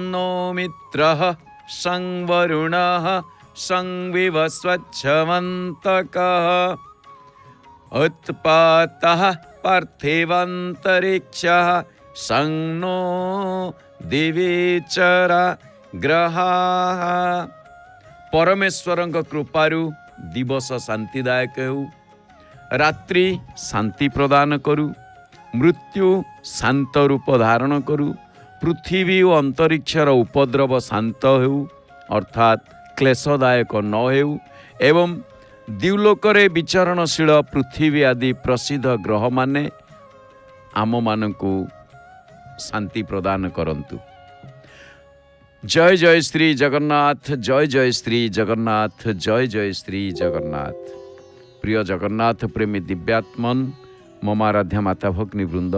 No मित्रः सं वरुणः सं विवस्वच्छमन्तकः उत्पातः पार्थिवान्तरिक्षः सं नो दिविचरा ग्रहाः। परमेश्वरଙ୍କ कृपाରୁ दिवस शांतिदायक ହେଉ, रात्रि शांति प्रदान करू, मृत्यु शांत रूप धारण करू, पृथ्वी और अंतरिक्षर उपद्रव शांत हेउ अर्थात क्लेशदायक न हेउ, एवं द्युलोकरे विचरणशील पृथ्वी आदि प्रसिद्ध ग्रह माने आम मानकु शांति प्रदान करंतु। जय जय श्री जगन्नाथ, जय जय श्री जगन्नाथ, जय जय श्री जगन्नाथ। प्रिय जगन्नाथ प्रेमी दिव्यात्मन मम आराध्या माता भगिनी वृंद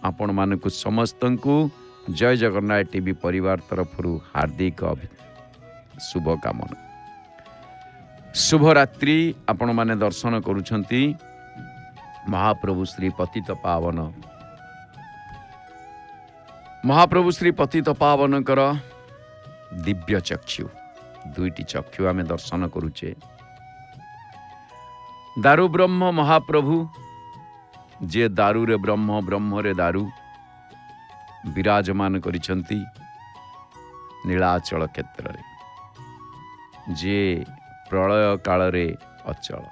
आपण मानकु समस्तंकु जय जगन्नाथ टीवी परिवार तरफ हार्दिक शुभकामना। शुभ रात्रि। आपण माने दर्शन करुछंती महाप्रभु श्री पतित पावन महाप्रभु श्री पतित पावन कर दिव्य चक्षु दुईटी चक्षु आमे दर्शन करुचे। दारु ब्रह्म महाप्रभु जे दारु रे ब्रह्म, ब्रह्म रे दारु विराजमान करिछंती नीलाचल क्षेत्र रे, जे प्रलय काल रे अचल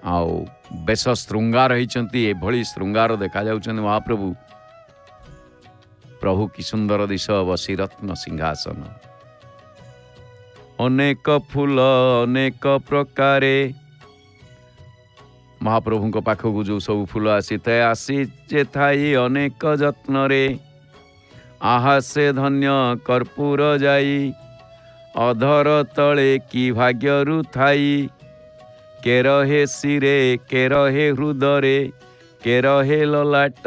आओ बेस श्रृंगार होइछंती। एभली श्रृंगार देखा जाउछंती महाप्रभु। प्रभु की सुंदर दिश बसी रत्न सिंहासन, अनेक फूल अनेक प्रकारे। महाप्रभु पाखक जो सब फूल आसी थाए आसी जे थाई अनेक जत्न रे, आहा से धन्य कर्पूर जाई, अधर तले की भाग्यरु थाई, के रहे सिरे के रहे हृदरे, के रहे ललाट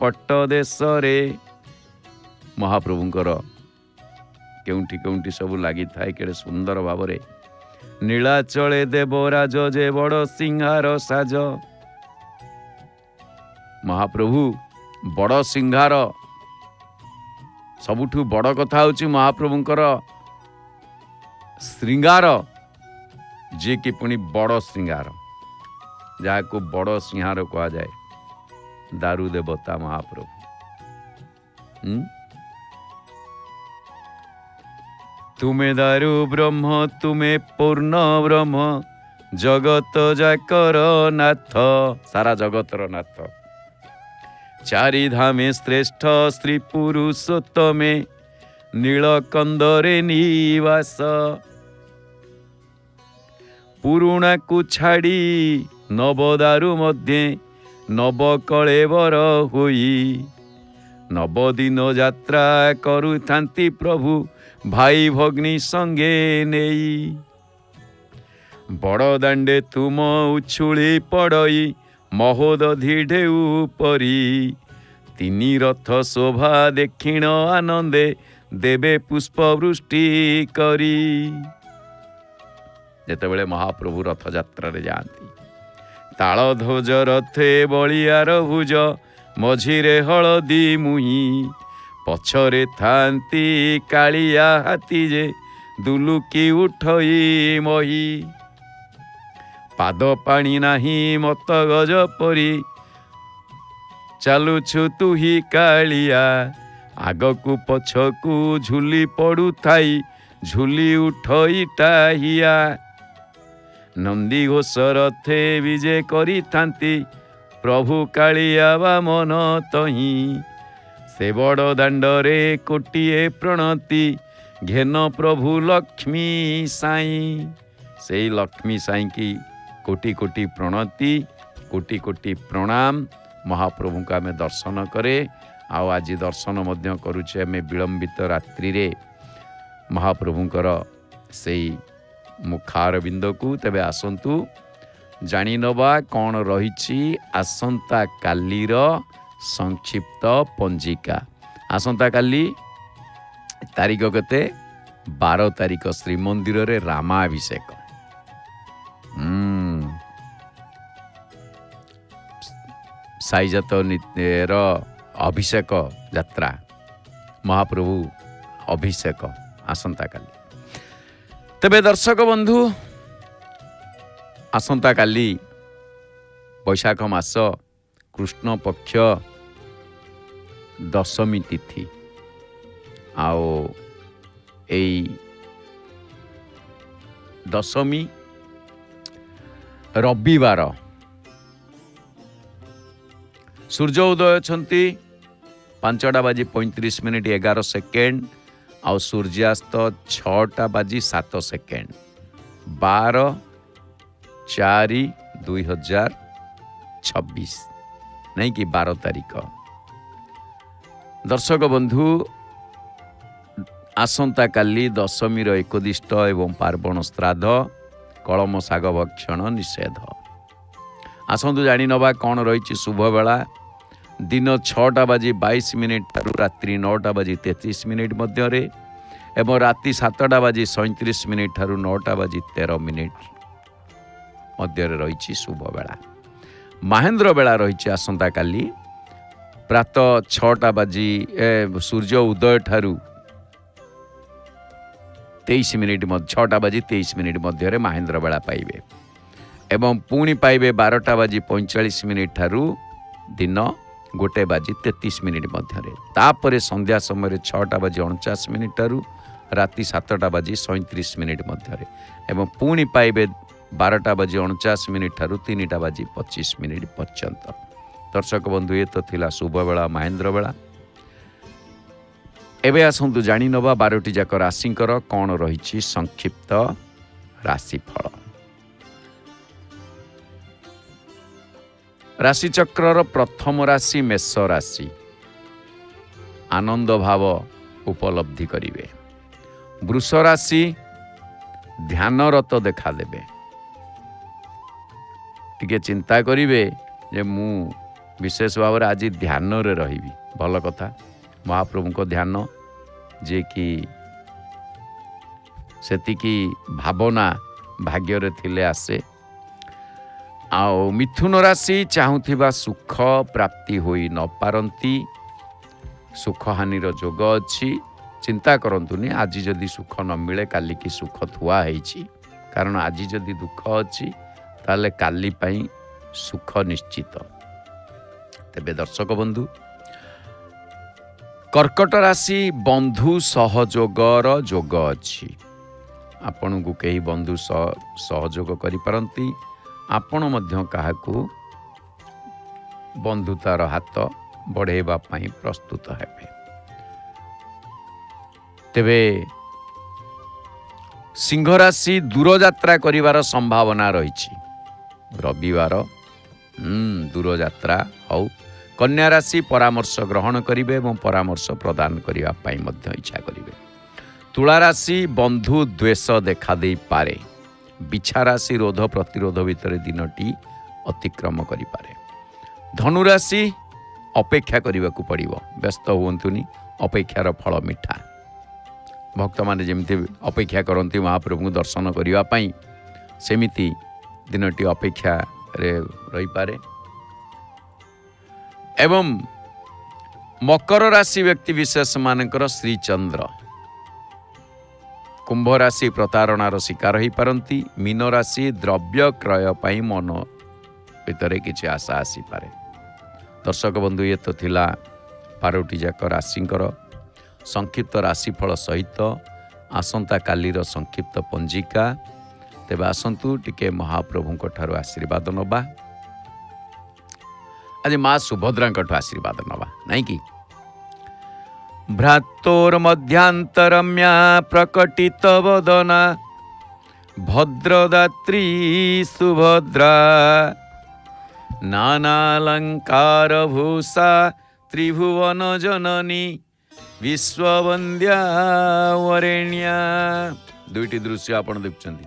पट्ट देशरे। महाप्रभुंकर केउंठी केउंठी सब लगी थाए केड़े सुंदर भावरे। नीलाचले देवराज जे बड़ सिंहार साज। महाप्रभु बड़ सिंहार, सबुठु बड़ कथा होची महाप्रभुंकर श्रृंगार, जे कि पुणी बड़ श्रृंगार, जहाँ को बड़ सिंहार कहा जाए। दारु देवता महाप्रभु। तुमे दारु ब्रह्म तुमे पूर्ण ब्रह्म, जगत जाकर नाथ, सारा जगतर नाथ। चारि धामे श्रेष्ठ श्री पुरुषोत्तमे, नीलकंदरे निवास। पुरुणा को छाड़ी नवदारु मध्य, नव कलेवर होई, नवदिन यात्रा करुथांती प्रभु, भाई भग्नी संगे नेई। बड़ दांडे तुम उछुली पड़ई, महोदधि ढेउ परी, तिनी रथ शोभा देखिण आनंदे, देवे पुष्पवृष्टि करी। जेतेबेले महाप्रभु रथ यात्रा रे जाती, ताल ध्वज रथे बलियार भुज, मझिरे हलदी मुही, पछरे थांती कालिया हाथी जे, दुलुकी उठई मही। पाद पानी नाही मत गज परी, चालुछु तुही कालिया, आगकू पछकू झुली पड़ू थाई, झुली उठई टाहिया। नंदी घोष रथे विजे करी थांती, प्रभु कालिया वामन तही। से बड़ दांडरे कोटिए प्रणति, घेन प्रभु लक्ष्मी साई। से लक्ष्मी साई की कोटि कोटि प्रणति, कोटि कोटि प्रणाम। महाप्रभु का आम दर्शन करे। आज दर्शन मध्य करुचे आम विलंबित रात्रि रे महाप्रभुंकर से मुखार बिंदु। तेबे आसंतु जानी नवा कौन रही आसंता कालीर संक्षिप्त पंजिका। आसंता काली तारीख केते 12 तारीख श्रीमंदिर रे रामाभिषेक। साईजात अभिषेक यात्रा महाप्रभु अभिषेक आसंता काली। तेबे दर्शक बंधु आसंता काली बैशाख मास कृष्ण पक्ष दशमी तिथि आओ एई दशमी रविवार सूर्य उदय छंती 5:35 आउ सूर्यास्त 6:07 12/4/2026 नहीं कि 12 तारीख। दर्शक बंधु आसंता काली दशमी एकदिष्ट एवं पार्वण श्राद्ध कलम शाग भक्षण निषेध। आसतु जानी नवा कौन रही शुभ बेला दिन 6:22 ठारू रात्रि 9:33 मध्य एवं राति 7:37 ठारू 9:13 मध्य रही शुभ बेला। महेंद्र बेला रही आसंता काली प्रातः 6 सूर्य उदय ठारू 6:23 मध्य महेंद्र बेला पाइबे एवं पुणी पाइबे 12:45 ठारू दिन 1:33 मध्य तापर संध्या समय 6:49 ठारू राति 7:37 मध्य एवं पुणी पाइबे 12:49 ठारू 3:25 पर्यंत। दर्शक बंधु ये तो थिला शुभ बेला महेंद्र बेला। एबे आसंतु जानी नवा 12टी जाक राशिंकर कौन रही संक्षिप्त राशिफल। राशिचक्रर प्रथम राशि मेष राशि आनंद भाव उपलब्धि करिवे। वृष राशि ध्यानरत देखा देबे। टिके चिंता करिवे जे मु विशेष भाव में आज ध्यान रे रहिबी भल कथा। महाप्रभु को ध्यान जे कि सेतिकी भावना भाग्य रे थिले आसे। आओ मिथुन राशि चाहुथिबा सुख प्राप्ति होई न पारंती। सुख हानिर जोग अछि। चिंता करंतुनी आज जदि सुख न मिले काली की सुख थुआ हेछि। कारण आज जदि दुख अछि ताले काली पई सुख निश्चित। तेबे दर्शक बंधु कर्कट राशि बंधु सहयोगर जोग अछि। आपण को कई बंधु सहयोग करि पारंती। आपण मध्य काहाकू बंधुतार हाथ बढ़ेबा पई प्रस्तुत हेबे। तेबे सिंह राशि दूर यात्रा करिवार संभावना रहिछि। रविवार दूर यात्रा हौ। कन्या राशि परामर्श ग्रहण करिवे एवं परामर्श प्रदान करिवा पई मध्य इच्छा करिवे। तुला राशि बंधु द्वेष देखा दे पारे। बिछा राशि रोध प्रतिरोध भितर दिनटी अतिक्रम करि पारे। धनु राशि अपेक्षा करिवाकू पड़िबो। व्यस्त हुअंतुनी अपेक्षार फल मिठा। भक्त माने जेमती अपेक्षा करती महाप्रभु दर्शन करिवा पई सेमिति दिनटी अपेक्षा रे रही पारे। एवं मकर राशि व्यक्ति विशेष मानकर श्री चंद्र। कुंभ राशि प्रतारणार शिकार हो पारती। मीन राशि द्रव्य क्रय पाई मन भितर किसी आशा आसी पारे। दर्शक बंधु ये तो थिला 12टी जाक राशिंकर संक्षिप्त राशिफल सहित आसंता कालीर संक्षिप्त पंजिका। तेबे आसंतु टिके महाप्रभु ठारू आशीर्वाद नबा। आज माँ सुभद्रा आशीर्वाद नबा नहीं कि भ्रातोर्मध्यांतरम्या प्रकटित वदना भद्रदात्री सुभद्रा नानालंकार भूषा त्रिभुवन जननी विश्ववंद्या वरेण्या। दुईटी दृश्य आपण देखुछंती।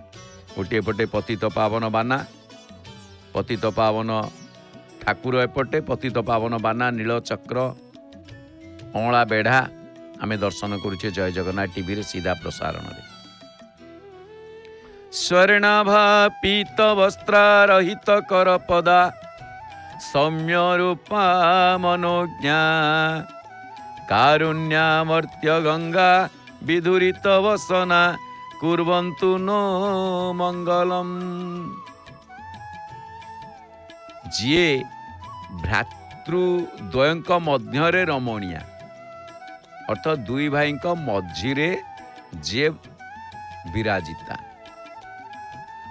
गोटे पटे पतित पावन बाना। पतित पावन ठाकुर एपटे पतित पावन बाना नील चक्र अँला बेढ़ा आमे दर्शन करुचे जय जगन्नाथ टीवी रे सीधा प्रसारण रे। स्वर्णाभा पीत वस्त्रारहित कर पदा सौम्य रूपा मनोज्ञा कारुण्यामर्त्य गंगा विधुरित वसना कुर्वन्तु नो मंगलम। जिए भ्रातृद्वयଙ୍କ ମଧ୍ୟରେ ରମଣୀୟା ଅର୍ଥାତ୍ ଦୁଇ ଭାଇଙ୍କ ମଝିରେ ଯିଏ ବିରାଜିତା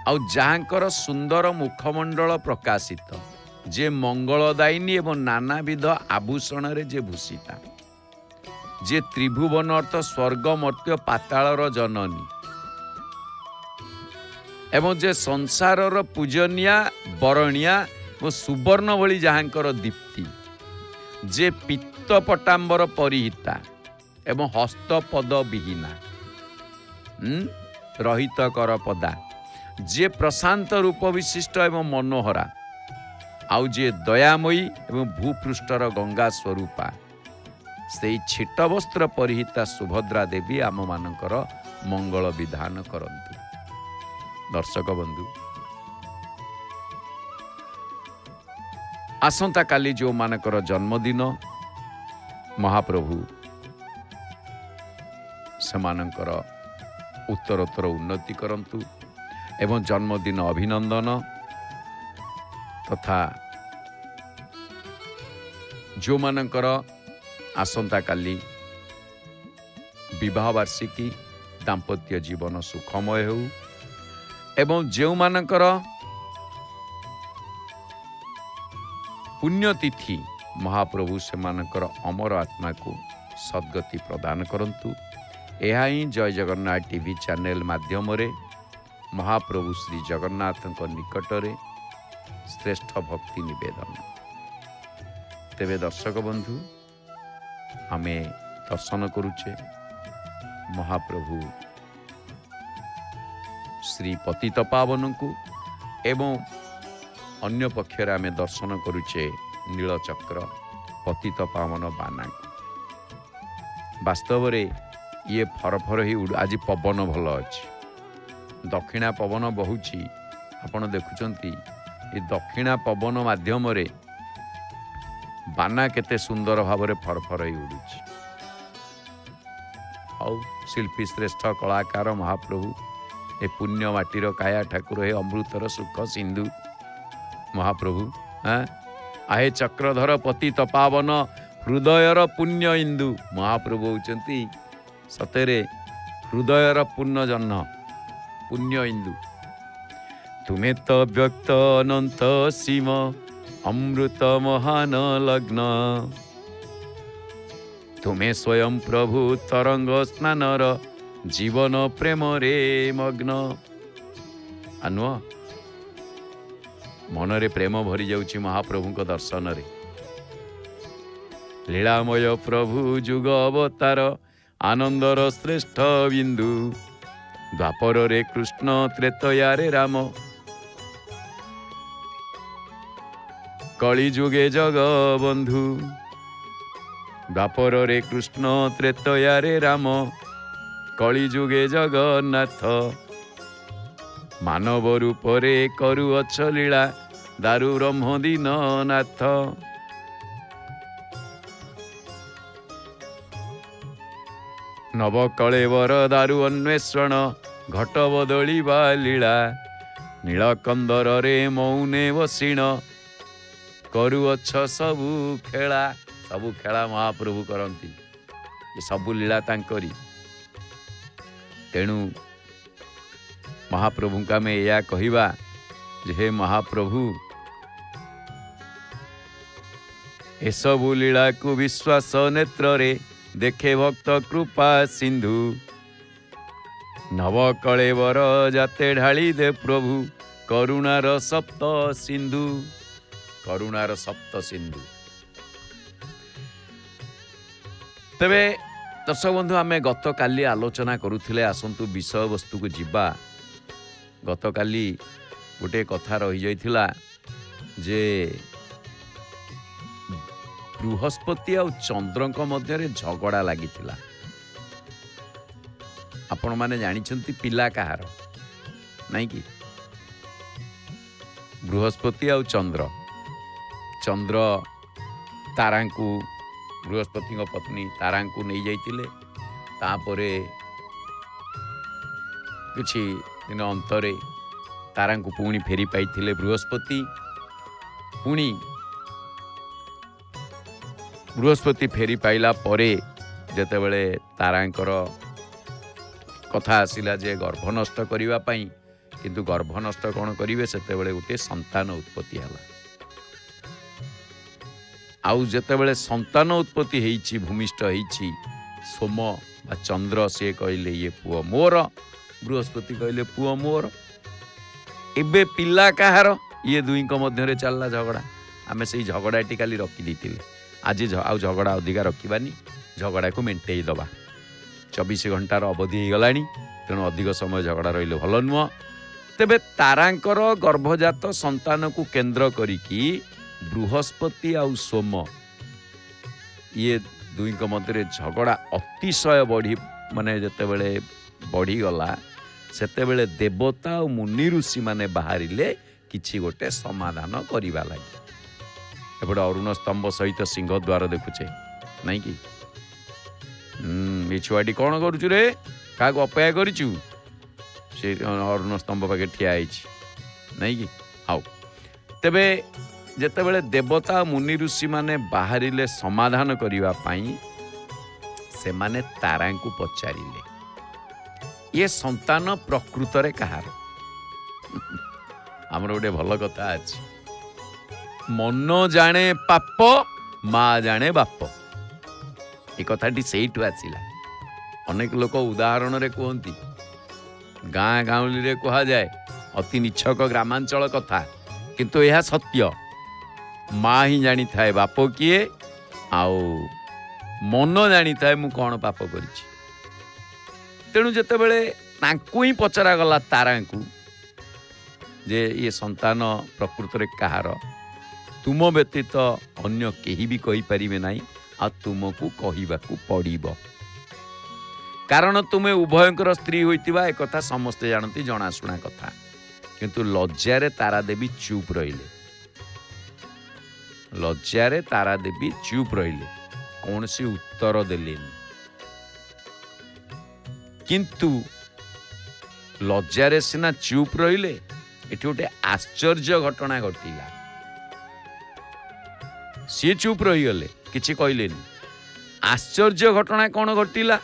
ଆଉ ଯାହାଙ୍କର ସୁନ୍ଦର ମୁଖମଣ୍ଡଳ ପ୍ରକାଶିତ, ଯେ ମଙ୍ଗଳଦାୟିନୀ ଏବଂ ନାନାବିଧ ଆଭୂଷଣରେ ଯେ ଭୂଷିତା, ଯେ ତ୍ରିଭୁବନ ଅର୍ଥ ସ୍ୱର୍ଗ ମର୍ତ୍ତ୍ୟ ପାତାଳର ଜନନୀ ଏବଂ ଯେ ସଂସାରର ପୂଜନୀୟା ବରଣିଆ ଓ ସୁବର୍ଣ୍ଣ ଭଳି ଯାହାଙ୍କର ଦୀପ୍ତି, ଯେ ପିତ୍ତ ପଟାମ୍ବର ପରିହିତା ଏବଂ ହସ୍ତପଦ ବିହୀନା ରହିତ କର ପଦା, ଯେ ପ୍ରଶାନ୍ତ ରୂପ ବିଶିଷ୍ଟ ଏବଂ ମନୋହରା, ଆଉ ଯେ ଦୟାମୟୀ ଏବଂ ଭୂପୃଷ୍ଠର ଗଙ୍ଗା ସ୍ୱରୂପା, ସେଇ ଛିଟ ବସ୍ତ୍ର ପରିହିତା ସୁଭଦ୍ରା ଦେବୀ ଆମମାନଙ୍କର ମଙ୍ଗଳ ବିଧାନ କରନ୍ତୁ। ଦର୍ଶକ ବନ୍ଧୁ, ଆସନ୍ତାକାଲି ଯେଉଁମାନଙ୍କର ଜନ୍ମଦିନ, ମହାପ୍ରଭୁ ସେମାନଙ୍କର ଉତ୍ତରୋତ୍ତର ଉନ୍ନତି କରନ୍ତୁ ଏବଂ ଜନ୍ମଦିନ ଅଭିନନ୍ଦନ ତଥା ଯେଉଁମାନଙ୍କର ଆସନ୍ତାକାଲି ବିବାହ ବାର୍ଷିକୀ, ଦାମ୍ପତ୍ୟ ଜୀବନ ସୁଖମୟ ହେଉ ଏବଂ ଯେଉଁମାନଙ୍କର ପୁଣ୍ୟତିଥି, ମହାପ୍ରଭୁ ସେମାନଙ୍କର ଅମର ଆତ୍ମାକୁ ସଦ୍ଗତି ପ୍ରଦାନ କରନ୍ତୁ। ଏହା ହିଁ ଜୟ ଜଗନ୍ନାଥ ଟିଭି ଚ୍ୟାନେଲ ମାଧ୍ୟମରେ ମହାପ୍ରଭୁ ଶ୍ରୀ ଜଗନ୍ନାଥଙ୍କ ନିକଟରେ ଶ୍ରେଷ୍ଠ ଭକ୍ତି ନିବେଦନ। ତେବେ ଦର୍ଶକ ବନ୍ଧୁ, ଆମେ ଦର୍ଶନ କରୁଛେ ମହାପ୍ରଭୁ ଶ୍ରୀ ପତିତ ପାବନଙ୍କୁ ଏବଂ ଅନ୍ୟ ପକ୍ଷରେ ଆମେ ଦର୍ଶନ କରୁଛେ ନୀଳଚକ୍ର ପତିତ ପାବନ ବାନାଙ୍କୁ। ବାସ୍ତବରେ ଇଏ ଫରଫର ହେଇ ଆଜି ପବନ ଭଲ ଅଛି, ଦକ୍ଷିଣା ପବନ ବହୁଛି। ଆପଣ ଦେଖୁଛନ୍ତି ଏ ଦକ୍ଷିଣା ପବନ ମାଧ୍ୟମରେ ବାନା କେତେ ସୁନ୍ଦର ଭାବରେ ଫରଫର ହେଇ ଉଡ଼ୁଛି। ଆଉ ଶିଳ୍ପୀ ଶ୍ରେଷ୍ଠ କଳାକାର ମହାପ୍ରଭୁ, ଏ ପୁଣ୍ୟ ମାଟିର କାୟା ଠାକୁର, ହେ ଅମୃତର ସୁଖ ସିନ୍ଧୁ ମହାପ୍ରଭୁ, ଆହେ ଚକ୍ରଧର ପତିତ ପାବନ ହୃଦୟର ପୁଣ୍ୟ ଇନ୍ଦୁ। ମହାପ୍ରଭୁ ହେଉଛନ୍ତି ସତରେ ହୃଦୟର ପୂର୍ଣ୍ଣ ଜହ୍ନ, ପୁଣ୍ୟ ଇନ୍ଦୁ। ତୁମେ ତ ବ୍ୟକ୍ତ ଅନନ୍ତ ସୀମ ଅମୃତ ମହାନ ଲଗ୍ନ, ତୁମେ ସ୍ୱୟଂ ପ୍ରଭୁ ତରଙ୍ଗ ସ୍ନାନର ଜୀବନ ପ୍ରେମରେ ମଗ୍ନ। ଆନୁଅ ମନରେ ପ୍ରେମ ଭରି ଯାଉଛି ମହାପ୍ରଭୁଙ୍କ ଦର୍ଶନରେ। ଲୀଳାମୟ ପ୍ରଭୁ ଯୁଗ ଅବତାର ଆନନ୍ଦର ଶ୍ରେଷ୍ଠ ବିନ୍ଦୁ, ଦ୍ୱାପରରେ କୃଷ୍ଣ ତ୍ରେତୟାରେ ରାମ, କଳି ଯୁଗେ ଜଗବନ୍ଧୁ। ଦ୍ୱାପରରେ କୃଷ୍ଣ ତ୍ରେତୟାରେ ରାମ, କଳି ଯୁଗେ ଜଗନ୍ନାଥ। ମାନବ ରୂପରେ କରୁଅଛ ଲୀଳା, ଦାରୁ ବ୍ରହ୍ମ ଦୀନ ନାଥ। ନବକଳେବର ଦାରୁ ଅନ୍ୱେଷଣ, ଘଟ ବଦଳିବା ଲୀଳା। ନୀଳକନ୍ଦରରେ ମୌନେ ବସିଣ, କରୁଅଛ ସବୁ ଖେଳା। ସବୁ ଖେଳା ମହାପ୍ରଭୁ କରନ୍ତି, ଏ ସବୁ ଲୀଳା ତାଙ୍କରି। ତେଣୁ ମହାପ୍ରଭୁଙ୍କୁ ଆମେ ଏହା କହିବା ଯେ ହେ ମହାପ୍ରଭୁ, ଏସବୁ ଲୀଳାକୁ ବିଶ୍ୱାସ ନେତ୍ରରେ ଦେଖେ ଭକ୍ତ କୃପା ସିନ୍ଧୁ। ନବକଳେବର ଯାତେ ଢାଳି ଦେ ପ୍ରଭୁ, କରୁଣାର ସପ୍ତ ସିନ୍ଧୁ। କରୁଣାର ସପ୍ତ ସିନ୍ଧୁ। ତେବେ ଦର୍ଶକ ବନ୍ଧୁ, ଆମେ ଗତକାଲି ଆଲୋଚନା କରୁଥିଲେ, ଆସନ୍ତୁ ବିଷୟବସ୍ତୁକୁ ଯିବା। ଗତକାଲି ଗୋଟିଏ କଥା ରହିଯାଇଥିଲା ଯେ ବୃହସ୍ପତି ଆଉ ଚନ୍ଦ୍ରଙ୍କ ମଧ୍ୟରେ ଝଗଡ଼ା ଲାଗିଥିଲା। ଆପଣମାନେ ଜାଣିଛନ୍ତି ପିଲା କାହାର ନାଇଁ କି? ବୃହସ୍ପତି ଆଉ ଚନ୍ଦ୍ର। ଚନ୍ଦ୍ର ତାରାଙ୍କୁ बृहस्पति पत्नी तारा को नहीं जाइतिले। तापरे किछि दिन अंतरे तारा को पुणी फेरी पाइथिले बृहस्पति। पुणी बृहस्पति फेरी पाइला परे जेतेबेले तारांकर कथा आसिला जे गर्भ नष्ट करिवा पई, किंतु गर्भ नष्ट कौन करिवे सेतेबेले गोटे संतान उत्पत्ति हला। आउ जेतेबेले संतान उत्पत्ति हेइछि, भूमिष्ठ हेइछि सोम बा चंद्र, से कहले ये पुओ मोर। बृहस्पति कहले पुओ मोर। एबे पिला कहार? ये दुई को मध्य चलला झगड़ा। आमे से झगड़ाटी काली रखी देथिले, आज आउ झगड़ा अधिका रखिबानी, झगड़ा को मेंटेई दबा। 24 घंटार अवधि हो गलानी, तेणु अधिक समय झगड़ा रहिले भल नुह। तेबे तारांकर गर्भजात संतान को केंद्र करिकी बृहस्पति आउ सोम ये दुई को मध्य झगड़ा अतिशय बढ़ी, माने जेतेबेले बढ़ी गला सेतेबेले देवता और मुनि ऋषि माने बाहरिले किछि गोटे समाधान करिबा लागि। एपटे अरुण स्तंभ सहित सिंह द्वार देखुचे नहीं कि? ये छुआटी कौन करुचु रे? क्या अपेक्षा करिचु? से अरुण स्तंभ पाखे ठिया नहीं कि? हाउ तेबे जेतेबेले देवता मुनि ऋषि माने बाहरिले समाधान करिवा पाई, से माने तारा को पचारिले ये संतान प्रकृत रे कहार? हमर गोटे भल कथा अछि, मन जाने पाप माँ जाने बाप। ये कथाटी सेठू आसिला। अनेक लोक उदाहरण रे कहती, गाँ गाउली रे कहा जाए, अति निछक ग्रामांचल कथा, किंतु यह सत्य। माँ ही जानी थाए बाप किए, आउ मन जानी थाए मु कौन पाप करिछि। तेणु जेतेबेले तांकु ही पचरा गला तारा को जे ये संतान प्रकृत रे कहार, तुम व्यतीत अन्य केही भी कहि परिबे नाही, आ तुमको कहिबाकू पड़िबो। कारण तुमे उभयंकर स्त्री होइतिबा एक कथा समस्ते जानती, जनाशुना कथा। किंतु लज्जारे तारा देवी चुप रहिले। लज्जारे तारा देवी चुप रहिले, कौन सी उत्तर देलेनी। किंतु लज्जारे सिना चुप रहिले, एठी गोटे आश्चर्य घटना घटिला। सी चुप रही गले, किछि कहलेनी। आश्चर्य घटना कौन घटिला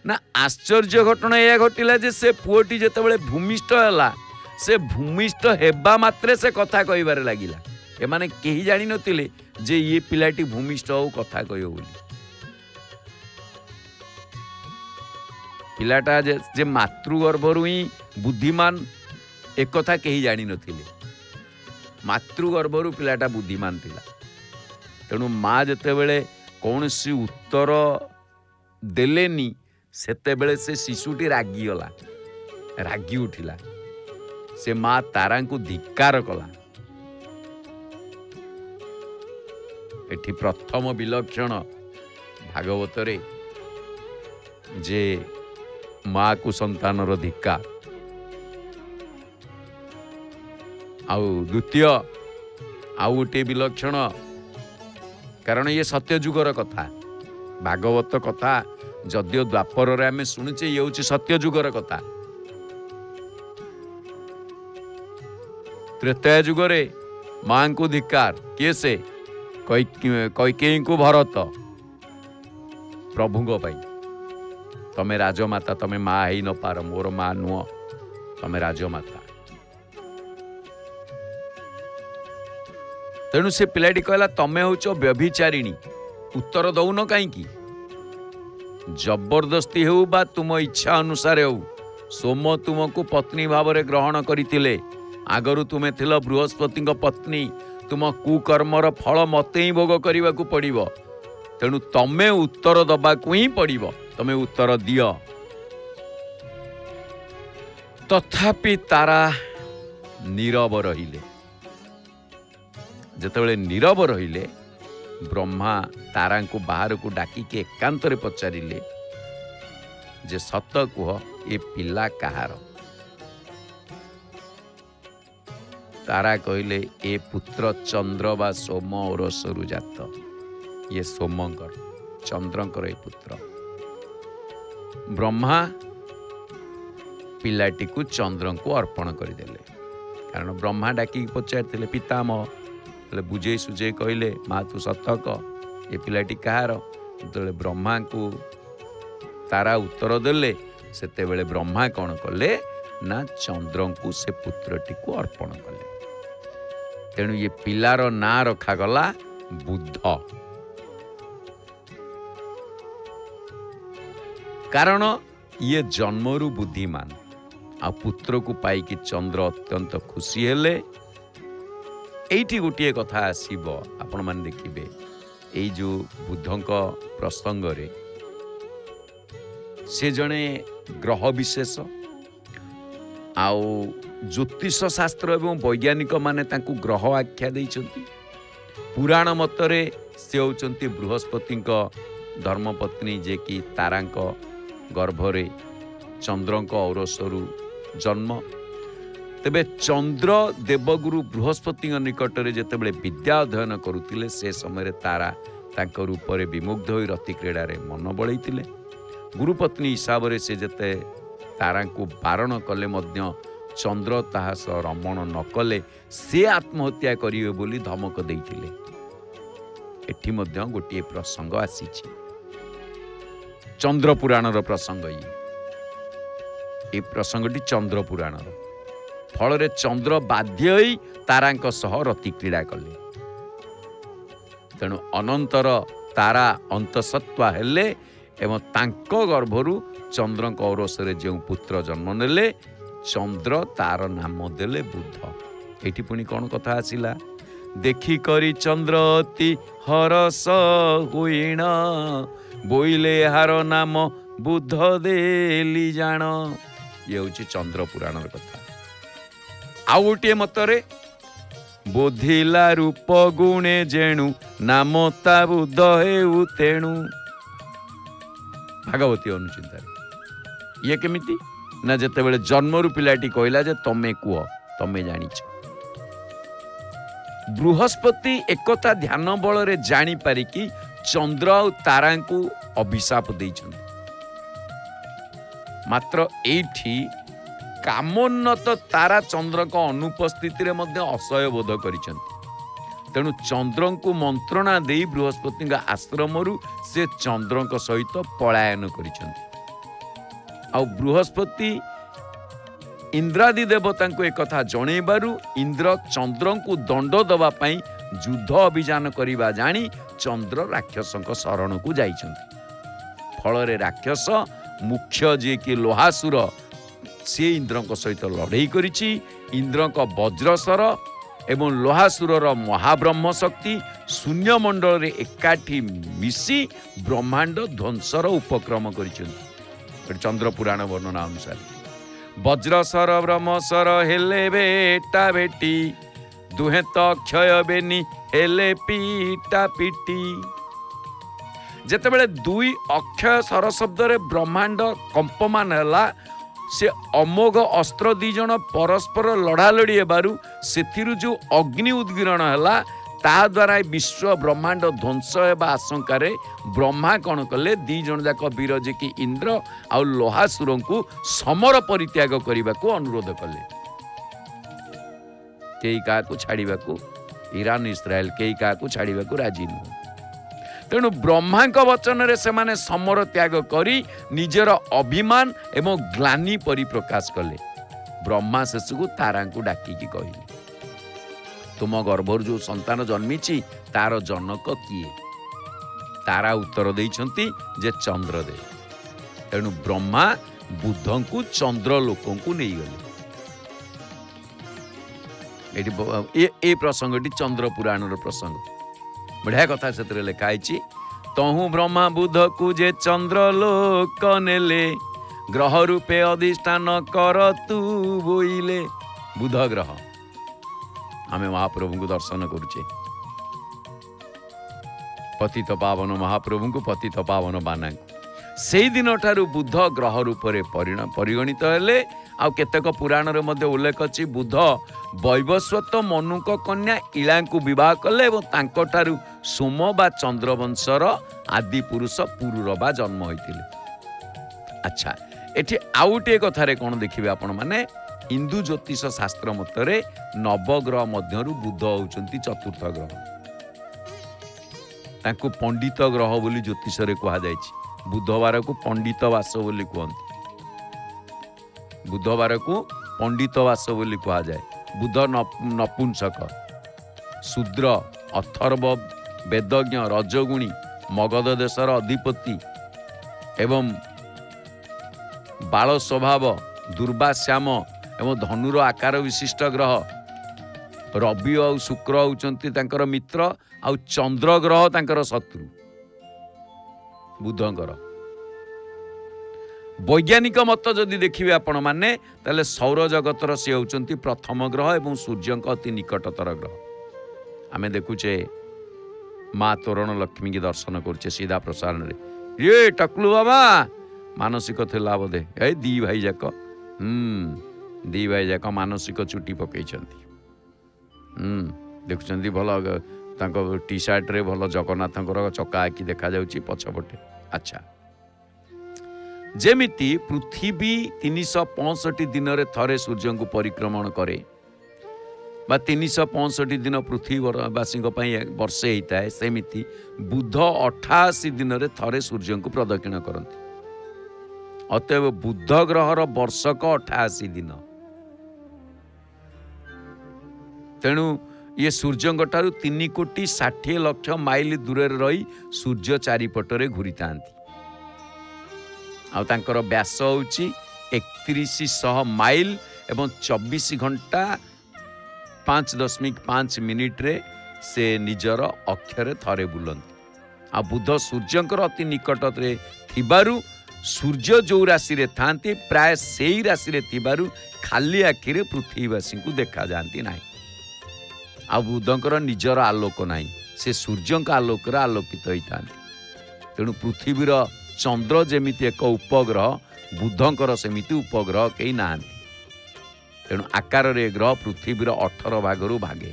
ना? आश्चर्य घटना यह घटिला जे से पुओटी जेतेबेले भूमिष्ठ हैला, से भूमिष्ठ हेबा मात्रे से कथा कहिबारे लागिला। एमाने केही जानि नथिले जे ये पिलाटी भूमिष्ठ हो कथा कहियो बोली। पिलाटा जे मातृगर्भरु ही बुद्धिमान, एक कथा केही जानि नथिले। मातृगर्भरु पिलाटा बुद्धिमान थिला। तेणु माँ जेतेबेले कौन सी उत्तर देलेनी, सेतेबेले से शिशुटी रागी गला, रागी उठिला। से माँ तारा को धिक्कार कला। एठी प्रथम विलक्षण भागवत रे जे माँ को संतानर धिक्कार। आउ द्वितीय आउ गोटे विलक्षण, कारण ये सत्य जुगर कथा। भागवत कथा जदियो द्वापर रे आमे शुणुचे, ये होची सत्य जुगर कथा। त्रेता जुगरे मां को धिक्कार किए से? कैकेयी को भरत प्रभुंग पाई, तमे राजमाता, तमे माँ ही न पार, मोर माँ नुह, तमे राजमाता। तेणु से पिलाटी कहला, तमे होच व्यभिचारिणी, उत्तर दौन कहीं? जबरदस्ती हो बा तुम इच्छा अनुसार हो, सोम तुमको पत्नी भाव में ग्रहण करथिले। आगरु तुमे थिल बृहस्पति पत्नी, तुम कुकर्मर फल मते ही भोग करने को पड़िबो। तेणु तमे उत्तर दबाकू ही पड़िबो, तमे उत्तर दियो। तथापि तारा नीरव रहिले। जेतेबेले नीरव रहिले, ब्रह्मा तारा को बाहर को डाकिके एकांत रे पचारिले जे सत कुह, ए पिला कहार? तारा कहले, ए पुत्र चंद्र बा सोम ओरसरु जात। ये सोमंकर चंद्रंकर पुत्र। ब्रह्मा पिलाटी को चंद्र को अर्पण करदेले। कारण ब्रह्मा डाकी पचारे पितामह बुझे सुझे कहले माँ तू सतक ये पिलाटी कहार। जो ब्रह्मा को तारा उत्तर देले सेते बेले ब्रह्मा कौन कले ना चंद्र को से पुत्रटी को अर्पण कले। तेणु ये पिलार ना रखागला बुद्ध। कारण ये जन्मरु बुद्धिमान आ पुत्र को पाई चंद्र अत्यंत खुशी हेले। एठी गोटे कथा आसीबो आपण मान देखिबे एई जो बुद्धंक प्रसंग रे से जने ग्रह विशेष आउ ज्योतिष शास्त्र एवं वैज्ञानिक माने तांकु ग्रह आख्या दैछंती। पुराण मतरे से होचंती बृहस्पति धर्मपत्नी जे कि तारांक गर्भरे चंद्रंक औरसरु जन्म। तेबे चंद्र देवगुरु बृहस्पति निकटरे जेतेबेले विद्या अध्ययन करुतिले से समय तारा तांक रूपरे विमुग्ध होई रति क्रीड़ारे मन बळैतिले। गुरुपत्नी हिसाब से से जेते तारा को बारण कले मध्य चंद्र ताहा सह रमण न कले से आत्महत्या करिवे बोली धमक देइतिले। एठी मध्य गोटे प्रसंग आसीछि चंद्र पुराणर प्रसंग। ये प्रसंगटी चंद्र पुराणर। फल चंद्र बाध्य होई तारांक सह रति क्रीड़ा कले। तेणु अनंतर तारा अंतसत्वा हेले एवं तांको गर्भरु चंद्रंक औरसरे जो पुत्र जन्म नेले चंद्र तार नाम देले बुद्ध। एठी पुणी कौन कथा आसिला देखी करी चंद्र अति हरस हुईण बोइले हार नाम बुद्ध देली जान। ये हूँ चंद्र पुराण कथा। आउ गोटे मतरे बोधिला रूप गुणे जेणु नाम ता बुद्ध हेउ तेणु। भागवती अनुचिंता ये केमिति ना जेते बेले जन्मरु पिलाटी कहला जे तमे कुह तमे जानिछ। बृहस्पति एकता ध्यान बल रे जानी पारि कि चंद्र और तारा को अभिशाप देइछन। मात्र एठी कामोन्नत तारा चंद्र को अनुपस्थिति रे मध्य असह्य बोध करिछन। तेणु चंद्र को मंत्रणा दे बृहस्पति आश्रमरु से चंद्र सहित पलायन करिछन। आ बृहस्पति इंद्रादि देवता को एक कथा जणेबारु इंद्र चंद्र को दंड दबा पई युद्ध अभियान करिबा जानी चंद्र राक्षसंक शरण को जाइछन्ति। फल रे राक्षस मुख्य जे कि लोहासुर से इंद्र सहित लड़ाई करिछि। इंद्र वज्रसर एवं लोहासुरर महाब्रह्म शक्ति शून्य मंडल रे एकाठी मिसी ब्रह्मांड ध्वंसर उपक्रम करिछन्ति। चंद्र पुराण वर्णना अनुसार वज्रसर ब्रह्मसर हेले बेटा बेटी दुहे तो क्षय बेनी हेले पीटा पीटी। जेतेबेले दुई अक्षय सर शब्द रे ब्रह्मांड कंपमान हैला से अमोघ अस्त्र दी जन परस्पर लड़ा लड़ी हेबारु सेथिरु जो अग्नि उद्गीरण हैला ता द्वारा विश्व ब्रह्मांड ध्वंस हेबा आशंका रे ब्रह्मा कौन कले दी जन जाक वीर जे कि इंद्र आ लोहासुर को समर परित्याग करने को अनुरोध कले। कई का छाड़ा को ईरान इस्राएल कई का छाड़ा को राजी नुह। तेणु ब्रह्मा वचन रे से माने समर त्याग करी निजर अभिमान एवं ग्लानि परिप्रकाश कले। ब्रह्मा शेषु को तारा को डाकिकी कहले तुम गर्भर जो संतान जन्मीची तार जनक किए। तारा उत्तर देइछंती जे चंद्रदेव। तेणु ब्रह्मा बुद्ध को चंद्र लोक को नहीं गले। ए प्रसंगटी चंद्र पुराण प्रसंग बढ़िया कथा से लिखाई। तहु ब्रह्मा बुद्ध को जे चंद्र लोक नेले ग्रह रूपे अधिष्ठान कर तू बोइले। बुध ग्रह आमे महाप्रभु को दर्शन करुचे। पतित पावन महाप्रभु को पतित पावन बाना से दिन ठारू बुध ग्रह रूप से परिगणित हेले। आ केतक पुराण रे मध्य उल्लेख अछि बुध वैवस्वत मनुक कन्या इला को विवाह कले और तांको ठारू सोम बा चंद्रवंशर आदि पुरुष पुरुरबा जन्म होइतिले। अच्छा एठी आउटे कथारे कौन देखिए आपण माने हिंदू ज्योतिष शास्त्र मतरे नवग्रह मध्यरु बुध होउचंती चतुर्थ ग्रह। तांको पंडित ग्रह बोली ज्योतिष रे कहा जायछि। बुधवार को पंडित वास बोली कहते। बुधवार को पंडित वास बोली कहा जाए। बुध नपुंसक, शूद्र, अथर्व, वेदज्ञ, रजगुणी, मगध देशर अधिपति एवं बाल स्वभाव, दुर्वाश्याम एवं धनुर आकार विशिष्ट ग्रह। रवि और शुक्र होउचंती तांकर मित्र आउ चंद्र ग्रह तांकर शत्रु बुधंकर। वैज्ञानिक मत जदि देखिए आपण माने ताले सौर जगतर से होउचंती प्रथम ग्रह एवं सूर्य अति निकटतर ग्रह। आमे देखुचे माँ तोरण लक्ष्मी की दर्शन करुचे सीधा प्रसारण रे। ये टकलू बाबा मानसिक थिला बोधे ए दी भाई जाक दी भाई जाक मानसिक चुटी पकईछंती। देखुचंती भल तांको टी शर्ट रे भल जगन्नाथंकर चका आखि देखा जाउची पछपटे। अच्छा जेमिति पृथ्वी 365 दिन रे थरे सूर्य को परिक्रमण करे बा 365 दिन पृथ्वीवासी वर्षे होता है, सेमिति बुध 88 दिन रे थरे सूर्य को प्रदक्षिण करती। अतएव बुध ग्रहर वर्षक 88 दिन। तेणु ये सूर्य 3,60,00,000 माइल दूर रही सूर्य चारिपटरे घूरी था। आंकर व्यास होउची 3100 माइल एवं 24 घंटा 5.5 मिनिट रे से निजर अक्षरे थरे बुलंती। आ बुध सूर्यंकर अति निकटरे थिबारु सूर्य जो राशि रे थांती प्राय सेही राशि रे थिबारु खाली आखिरे पृथ्वीवासी को देखा जाती नाही। आ बुधंकर निजर आलोक नाही, से सूर्यंक आलोक रे आलोकित होता। तेणु पृथ्वीर चंद्र जेमिति एक उपग्रह, बुधंकर सेमिति उपग्रह कई ना। तेणु आकार रे ग्रह पृथ्वीर 18 भागरु भागे।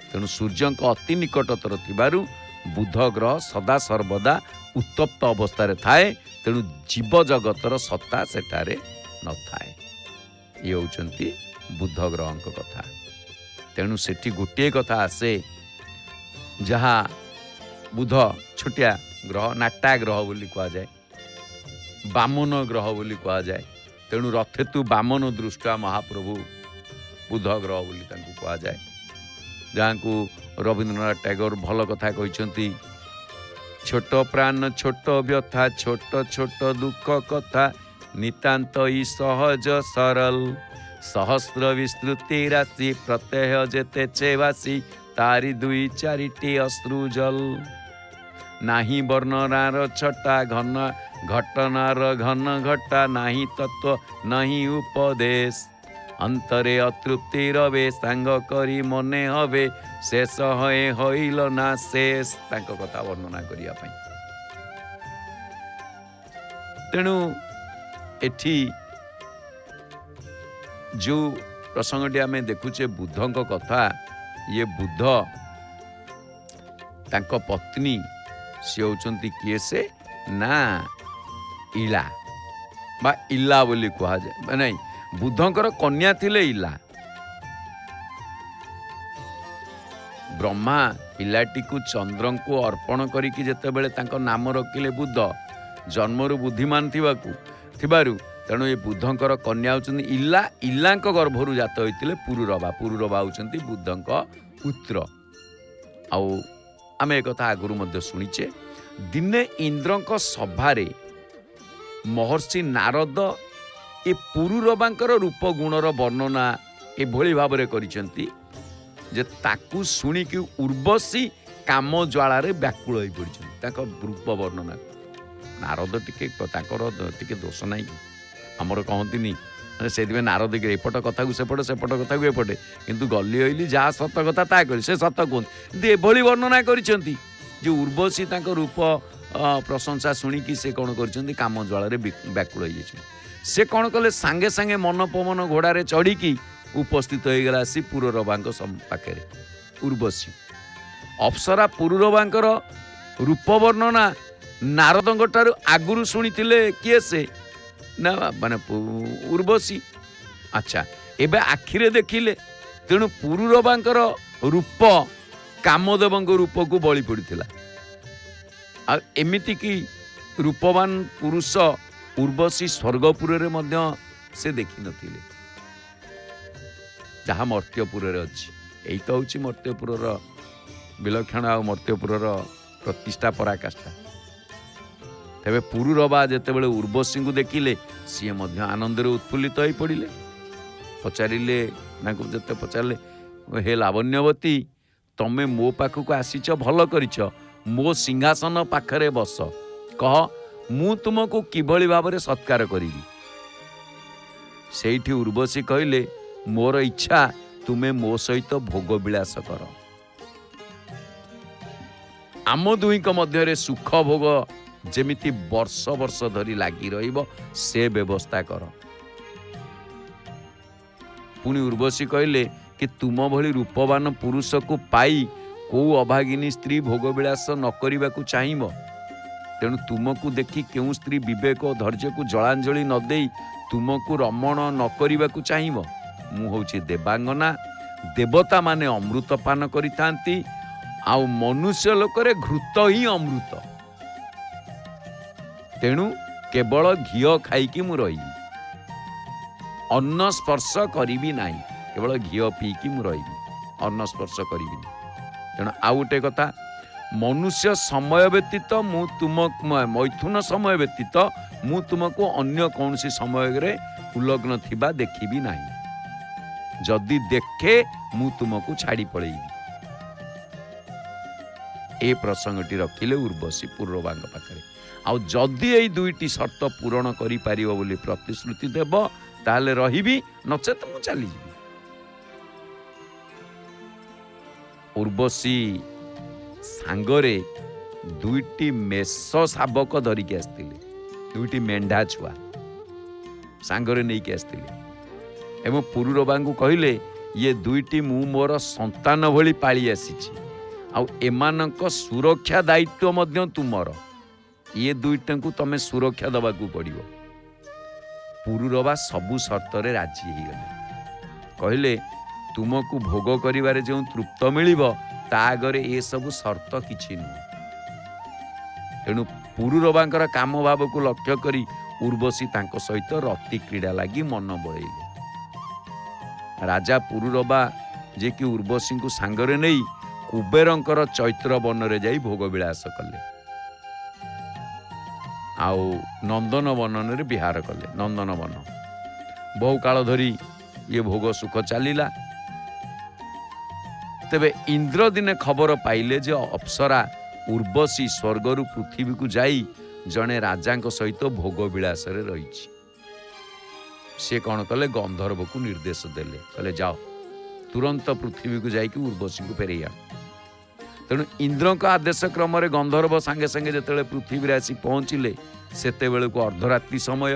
तेणु सूर्यंक अति निकटतर थिबारु बुध ग्रह सदा सर्वदा उत्तप्त अवस्था थाए। तेणु जीव जगतर सत्ता सेठारे न थाए। ये होउचंती बुध ग्रहंक कथा। तेणु सेठी गोटे कथा आसे जहाँ बुध छोटिया ग्रह नाटा ग्रह बोली कहा जाए, बामन ग्रह बोली कहा जाए। तेणु रथेतु बामन दृष्टा महाप्रभु बुध ग्रह बोली तांको कहा जाए। जहाँ को रवींद्रनाथ टैगोर भल कथा कहते, छोट प्राण छोट व्यथा छोट छोट दुख कथा नितांत ही सहज सरल सहस्र विस्तृति राशि प्रत्यय जेते चेवासी तारी 2-4टी अश्रुजल नाही वर्णनार छटा घन घटनार घन घटा नाही तत्व नहीं उपदेश अंतरे अतृप्ति रवे सांग करी मने हवे शेष हए हईल ना शेष। तांको कथा वर्णना करिया पई। तेणु एठी जो प्रसंगटी आमे देखुचे बुधंक कथा, ये बुध तांको पत्नी सी होउचंती किए से ना इला बा इला बोली कहा जाए। नहीं, बुधंकर कन्या थिले इला। ब्रह्मा पिलाटी को चंद्र को अर्पण करिकी जेतेबेले तांको नाम रखिले बुध, जन्मरु बुद्धिमान थिबारु तेणु ये बुधंकर कन्या होउचंती इला। इलांक गर्भरु जात होइतिले पुरुरबा। पुरुरबा होउचंती बुधंक पुत्र। आउ आमे एक कथा आगुरु मध्ये सुनिचे। दिने इंद्रंक सभारे महर्षि नारद ए पुरुरबांकर रूप गुणर वर्णना एभଳି भाବରେ କରିଛନ୍ତି जे ताकू शुणिकी उर्वशी काम ज्वालारे व्याकुल होई पड़िଛନ୍ତି। ताक रूप वर्णना नारद टिके दोष नहीं आमर कहतीनि से नारद के एपट कथा को सेपट सेपट कथा को एपटे किंतु गली हईली जहाँ सत कथा ता कर से सत कहते किंतु एभଳି वर्णना କରିଛନ୍ତି जे उर्वशी ताक रूप प्रशंसा शुणिकी से कौन कर काम ज्वालारे व्याकुल हो जाइए। से कौन कले सांगे सांगे मन पवन घोड़ारे चढ़ी उपस्थित हो गला सी पुररबांक पाखे उर्वशी। ଅପ୍ସରା ପୁରୁରବାଙ୍କର ରୂପ ବର୍ଣ୍ଣନା ନାରଦଙ୍କ ଠାରୁ ଆଗରୁ ଶୁଣିଥିଲେ କିଏ ସେ ନା ମାନେ ଉର୍ବଶୀ। ଆଚ୍ଛା, ଏବେ ଆଖିରେ ଦେଖିଲେ, ତେଣୁ ପୁରୁରବାଙ୍କର ରୂପ କାମଦେବଙ୍କ ରୂପକୁ ବଳି ପଡ଼ିଥିଲା। ଆଉ ଏମିତିକି ରୂପବାନ ପୁରୁଷ ଉର୍ବଶୀ ସ୍ୱର୍ଗପୁରରେ ମଧ୍ୟ ସେ ଦେଖିନଥିଲେ, ଯାହା ମର୍ତ୍ତ୍ୟପୁରରେ ଅଛି। ଏଇ ତ ହେଉଛି ମର୍ତ୍ତ୍ୟପୁରର ବିଲକ୍ଷଣ ଆଉ ମର୍ତ୍ତ୍ୟପୁରର ପ୍ରତିଷ୍ଠା ପରାକାଷ୍ଠା। ତେବେ ପୁରୁରବା ଯେତେବେଳେ ଉର୍ବଶୀଙ୍କୁ ଦେଖିଲେ ସିଏ ମଧ୍ୟ ଆନନ୍ଦରେ ଉତ୍ଫୁଲ୍ଲିତ ହୋଇ ପଡ଼ିଲେ। ପଚାରିଲେ, ତାଙ୍କୁ ଯେତେ ପଚାରିଲେ, ହେ ଲାବଣ୍ୟବତୀ, ତମେ ମୋ ପାଖକୁ ଆସିଛ, ଭଲ କରିଛ, ମୋ ସିଂହାସନ ପାଖରେ ବସ, କହ ମୁଁ ତୁମକୁ କିଭଳି ଭାବରେ ସତ୍କାର କରିବି। ସେଇଠି ଉର୍ବଶୀ କହିଲେ, ମୋର ଇଚ୍ଛା ତୁମେ ମୋ ସହିତ ଭୋଗ ବିଳାସ କର। ଆମ ଦୁହିଁଙ୍କ ମଧ୍ୟରେ ସୁଖ ଭୋଗ ଯେମିତି ବର୍ଷ ବର୍ଷ ଧରି ଲାଗି ରହିବ ସେ ବ୍ୟବସ୍ଥା କର। ପୁଣି ଉର୍ବଶୀ କହିଲେ କି ତୁମ ଭଳି ରୂପବାନ ପୁରୁଷକୁ ପାଇ କୋଉ ଅଭାଗିନୀ ସ୍ତ୍ରୀ ଭୋଗ ବିଳାସ ନ କରିବାକୁ ଚାହିଁବ? ତେଣୁ ତୁମକୁ ଦେଖି କେଉଁ ସ୍ତ୍ରୀ ବିବେକ ଓ ଧୈର୍ଯ୍ୟକୁ ଜଳାଞ୍ଜଳି ନ ଦେଇ ତୁମକୁ ରମଣ ନ କରିବାକୁ ଚାହିଁବ? ମୁଁ ହେଉଛି ଦେବାଙ୍ଗନା, ଦେବତାମାନେ ଅମୃତ ପାନ କରିଥାନ୍ତି, ଆଉ ମନୁଷ୍ୟ ଲୋକରେ ଘୃତ ହିଁ ଅମୃତ। ତେଣୁ କେବଳ ଘିଅ ଖାଇକି ମୁଁ ରହିବି, ଅନ୍ନ ସ୍ପର୍ଶ କରିବି ନାହିଁ, କେବଳ ଘିଅ ପିଇକି ମୁଁ ରହିବି, ଅନ୍ନ ସ୍ପର୍ଶ କରିବିନି। ତେଣୁ ଆଉ ଗୋଟେ କଥା, ମନୁଷ୍ୟ ସମୟ ବ୍ୟତୀତ ମୁଁ ତୁମକୁ, ମୈଥୁନ ସମୟ ବ୍ୟତୀତ ମୁଁ ତୁମକୁ ଅନ୍ୟ କୌଣସି ସମୟରେ ଉଲଗ୍ନ ଥିବା ଦେଖିବି ନାହିଁ। ଯଦି ଦେଖେ ମୁଁ ତୁମକୁ ଛାଡ଼ି ପଳେଇବି। ଏ ପ୍ରସଙ୍ଗଟି ରଖିଲେ ଉର୍ବଶୀ ପୁରୁରବାଙ୍କ ପାଖରେ। ଆଉ ଯଦି ଏଇ ଦୁଇଟି ସର୍ତ୍ତ ପୂରଣ କରିପାରିବ ବୋଲି ପ୍ରତିଶ୍ରୁତି ଦେବ ତାହେଲେ ରହିବି, ନଚେତ ମୁଁ ଚାଲିଯିବି। ଉର୍ବଶୀ ସାଙ୍ଗରେ ଦୁଇଟି ମେଷ ଶାବକ ଧରିକି ଆସିଥିଲେ, ଦୁଇଟି ମେଣ୍ଢା ଛୁଆ ସାଙ୍ଗରେ ନେଇକି ଆସିଥିଲେ ଏବଂ ପୁରୁରବାଙ୍କୁ କହିଲେ, ଇଏ ଦୁଇଟି ମୁଁ ମୋର ସନ୍ତାନ ଭଳି ପାଳି ଆସିଛି, ଆଉ ଏମାନଙ୍କ ସୁରକ୍ଷା ଦାୟିତ୍ୱ ମଧ୍ୟ ତୁମର। ଇଏ ଦୁଇଟାଙ୍କୁ ତମେ ସୁରକ୍ଷା ଦେବାକୁ ପଡ଼ିବ। ପୁରୁରବା ସବୁ ସର୍ତ୍ତରେ ରାଜି ହେଇଗଲେ। କହିଲେ, ତୁମକୁ ଭୋଗ କରିବାରେ ଯେଉଁ ତୃପ୍ତ ମିଳିବ ତା ଆଗରେ ଏସବୁ ସର୍ତ୍ତ କିଛି ନୁହେଁ। ତେଣୁ ପୁରୁରବାଙ୍କର କାମ ଭାବକୁ ଲକ୍ଷ୍ୟ କରି ଉର୍ବଶୀ ତାଙ୍କ ସହିତ ରତି କ୍ରୀଡ଼ା ଲାଗି ମନ ବଳେଇଲେ। ରାଜା ପୁରୁରବା ଯିଏକି ଉର୍ବଶୀଙ୍କୁ ସାଙ୍ଗରେ ନେଇ କୁବେରଙ୍କର ଚୈତ୍ର ବନରେ ଯାଇ ଭୋଗ ବିଳାସ କଲେ, ଆଉ ନନ୍ଦନ ବନରେ ବିହାର କଲେ। ନନ୍ଦନବନ ବହୁ କାଳ ଧରି ଇଏ ଭୋଗ ସୁଖ ଚାଲିଲା। ତେବେ ଇନ୍ଦ୍ର ଦିନେ ଖବର ପାଇଲେ ଯେ ଅପ୍ସରା ଉର୍ବଶୀ ସ୍ୱର୍ଗରୁ ପୃଥିବୀକୁ ଯାଇ ଜଣେ ରାଜାଙ୍କ ସହିତ ଭୋଗ ବିଳାସରେ ରହିଛି। ସେ କ'ଣ କଲେ, ଗନ୍ଧର୍ବକୁ ନିର୍ଦ୍ଦେଶ ଦେଲେ, କହିଲେ ଯାଅ ତୁରନ୍ତ ପୃଥିବୀକୁ ଯାଇକି ଉର୍ବଶୀଙ୍କୁ ଫେରେଇ ଆଣ। ତେଣୁ ଇନ୍ଦ୍ରଙ୍କ ଆଦେଶ କ୍ରମରେ ଗନ୍ଧର୍ବ ସାଙ୍ଗେ ସାଙ୍ଗେ ଯେତେବେଳେ ପୃଥିବୀରେ ଆସି ପହଞ୍ଚିଲେ ସେତେବେଳକୁ ଅର୍ଦ୍ଧରାତ୍ରି ସମୟ।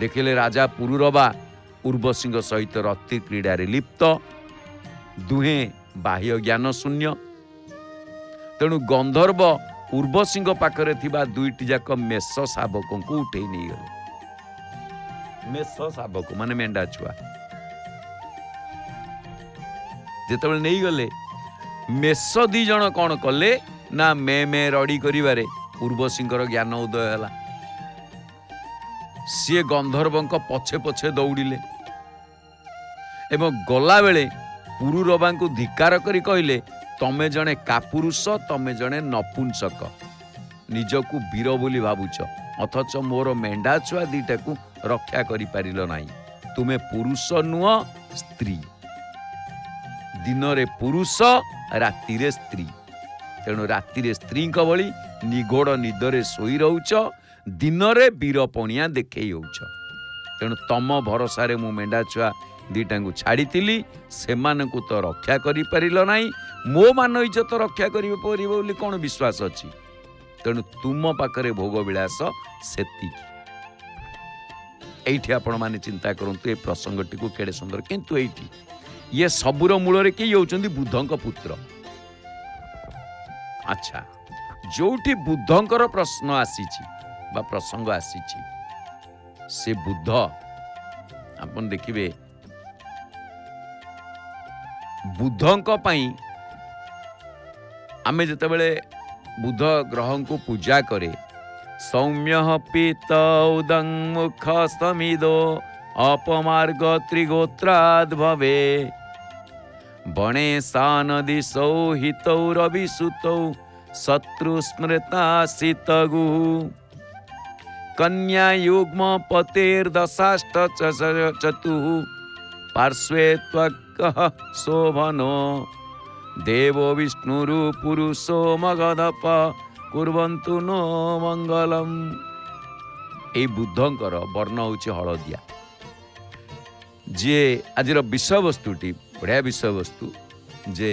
ଦେଖିଲେ ରାଜା ପୁରୁରବା ଉର୍ବଶୀଙ୍କ ସହିତ ରତି କ୍ରୀଡ଼ାରେ ଲିପ୍ତ, ଦୁହେଁ ବାହ୍ୟ ଜ୍ଞାନ ଶୂନ୍ୟ। ତେଣୁ ଗନ୍ଧର୍ବ ଉର୍ବଶୀଙ୍କ ପାଖରେ ଥିବା ଦୁଇଟି ଯାକ ମେଷ ଶାବକଙ୍କୁ ଉଠେଇ ନେଇଗଲେ। ମେଷ ଶାବକ ମାନେ ମେଣ୍ଢା ଛୁଆ ଯେତେବେଳେ ନେଇଗଲେ, ମେଷ ଦି ଜଣ କ'ଣ କଲେ ନା ମେ ମେ ରଡ଼ି କରିବାରେ ଉର୍ବଶୀଙ୍କର ଜ୍ଞାନ ଉଦୟ ହେଲା। ସିଏ ଗନ୍ଧର୍ବଙ୍କ ପଛେ ପଛେ ଦୌଡ଼ିଲେ ଏବଂ ଗଲାବେଳେ ପୁରୁରବାଙ୍କୁ ଧିକ୍କାର କରି କହିଲେ, ତମେ ଜଣେ କାପୁରୁଷ, ତମେ ଜଣେ ନପୁଂସକ, ନିଜକୁ ବୀର ବୋଲି ଭାବୁଛ, ଅଥଚ ମୋର ମେଣ୍ଢା ଛୁଆ ଦିଟାକୁ ରକ୍ଷା କରିପାରିଲ ନାହିଁ। ତୁମେ ପୁରୁଷ ନୁହଁ, ସ୍ତ୍ରୀ। ଦିନରେ ପୁରୁଷ, ରାତିରେ ସ୍ତ୍ରୀ। ତେଣୁ ରାତିରେ ସ୍ତ୍ରୀଙ୍କ ଭଳି ନିଘୋଡ଼ ନିଦରେ ଶୋଇ ରହୁଛ, ଦିନରେ ବୀର ପଣିଆ ଦେଖେଇ ହେଉଛ। ତେଣୁ ତମ ଭରସାରେ ମୁଁ ମେଣ୍ଢା ଛୁଆ ଦିଟାଙ୍କୁ ଛାଡ଼ିଥିଲି, ସେମାନଙ୍କୁ ତ ରକ୍ଷା କରିପାରିଲ ନାହିଁ, ମୋ ମାନ ଇଜ୍ଜତ ରକ୍ଷା କରିପାରିବ ବୋଲି କ'ଣ ବିଶ୍ୱାସ ଅଛି? ତେଣୁ ତୁମ ପାଖରେ ଭୋଗ ବିଳାସ ସେତିକି। ଏଇଠି ଆପଣମାନେ ଚିନ୍ତା କରନ୍ତୁ ଏ ପ୍ରସଙ୍ଗଟିକୁ କେଡ଼େ ସୁନ୍ଦର। କିନ୍ତୁ ଏଇଠି ଇଏ ସବୁର ମୂଳରେ କିଏ ହେଉଛନ୍ତି? ବୁଦ୍ଧଙ୍କ ପୁତ୍ର। ଆଚ୍ଛା, ଯୋଉଠି ବୁଦ୍ଧଙ୍କର ପ୍ରଶ୍ନ ଆସିଛି ବା ପ୍ରସଙ୍ଗ ଆସିଛି, ସେ ବୁଦ୍ଧ ଆପଣ ଦେଖିବେ ବୁଦ୍ଧଙ୍କ ପାଇଁ ଆମେ ଯେତେବେଳେ ବୁଦ୍ଧ ଗ୍ରହଙ୍କୁ ପୂଜା କରେ, ସୌମ୍ୟ ପୀତ ଉଦଙ୍ଗ ସମିଦୋ ଅପମାର୍ଗ ତ୍ରିଗୋତ୍ରାଦ୍ ଭବେ ବଣେ ସାନଦି ସୌହିତୌରବିସୁତୌ ଶତ୍ରୁ ସ୍ମୃତା ଶୀତଗୁ କନ୍ୟା ୟୁଗ୍ମ ପତେର୍ଦଶାଷ୍ଟ ଚତୁଃ ପାର୍ଶ୍ୱେ ତ୍ୱକଃ ଶୋଭନୋ ଦେବୋ ବିଷ୍ଣୁରୁ ପୁରୁଷୋ ମଗଧପ କୁର୍ବନ୍ତୁ नो ମଙ୍ଗଲମ୍। ଏଇ ବୁଦ୍ଧଙ୍କର ବର୍ଣ୍ଣ ହେଉଛି ହଳଦିଆ। ଯିଏ ଆଜିର ବିଷୟବସ୍ତୁଟି ବଢ଼ିଆ ବିଷୟବସ୍ତୁ, ଯେ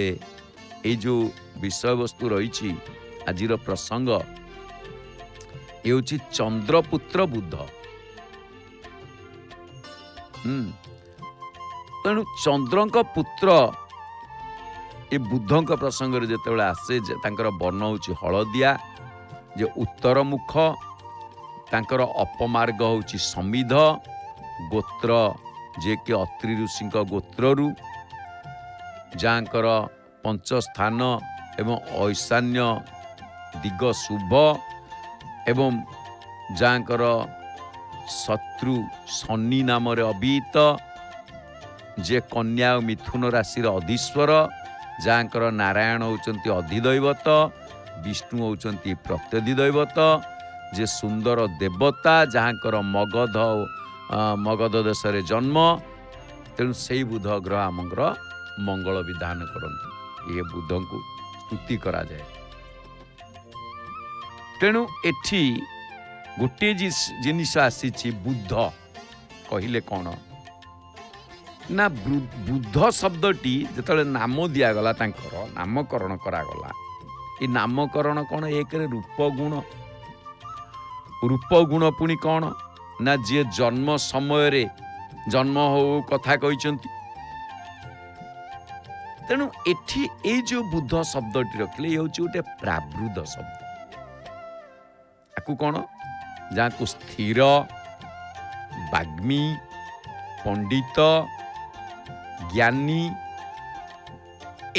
ଏଇ ଯେଉଁ ବିଷୟବସ୍ତୁ ରହିଛି ଆଜିର ପ୍ରସଙ୍ଗ, ଏ ହେଉଛି ଚନ୍ଦ୍ରପୁତ୍ର ବୁଦ୍ଧ। ତେଣୁ ଚନ୍ଦ୍ରଙ୍କ ପୁତ୍ର ଏ ବୁଦ୍ଧଙ୍କ ପ୍ରସଙ୍ଗରେ ଯେତେବେଳେ ଆସେ, ଯେ ତାଙ୍କର ବର୍ଣ୍ଣ ହେଉଛି ହଳଦିଆ, ଯେ ଉତ୍ତରମୁଖ, ତାଙ୍କର ଅପମାର୍ଗ ହେଉଛି ସମିଧ, ଗୋତ୍ର ଯିଏକି ଅତ୍ରି ଋଷିଙ୍କ ଗୋତ୍ରରୁ, ଯାହାଙ୍କର ପଞ୍ଚସ୍ଥାନ ଏବଂ ଐଶାନ୍ୟ ଦିଗ ଶୁଭ, ଏବଂ ଯାହାଙ୍କର ଶତ୍ରୁ ଶନି ନାମରେ ଅଭିହିତ, ଯେ କନ୍ୟା ଓ ମିଥୁନ ରାଶିର ଅଧୀଶ୍ୱର, ଯାହାଙ୍କର ନାରାୟଣ ହେଉଛନ୍ତି ଅଧିଦୈବତ, ବିଷ୍ଣୁ ହେଉଛନ୍ତି ପ୍ରତ୍ୟଧିଦୈବତ, ଯେ ସୁନ୍ଦର ଦେବତା, ଯାହାଙ୍କର ମଗଧ ଦେଶରେ ଜନ୍ମ। ତେଣୁ ସେଇ ବୁଧ ଗ୍ରହ ଆମର ମଙ୍ଗଳ ବିଧାନ କରନ୍ତି, ଏ ବୁଧଙ୍କୁ ସ୍ତୁତି କରାଯାଏ। ତେଣୁ ଏଠି ଗୋଟିଏ ଜିନିଷ ଆସିଛି, ବୁଦ୍ଧ କହିଲେ କ'ଣ ନା, ବୁଦ୍ଧ ଶବ୍ଦଟି ଯେତେବେଳେ ନାମ ଦିଆଗଲା, ତାଙ୍କର ନାମକରଣ କରାଗଲା। ଏ ନାମକରଣ କ'ଣ? ଏକରେ ରୂପଗୁଣ, ରୂପଗୁଣ ପୁଣି କ'ଣ ନା, ଯିଏ ଜନ୍ମ ସମୟରେ ଜନ୍ମ ହଉ କଥା କହିଛନ୍ତି। ତେଣୁ ଏଠି ଏଇ ଯେଉଁ ବୁଦ୍ଧ ଶବ୍ଦଟି ରଖିଲେ, ଇଏ ହେଉଛି ଗୋଟେ ପ୍ରାବୃଦ୍ଧ ଶବ୍ଦ। ଆକୁ କ'ଣ, ଯାହାକୁ ସ୍ଥିର, ବାଗ୍ମୀ, ପଣ୍ଡିତ, ଜ୍ଞାନୀ,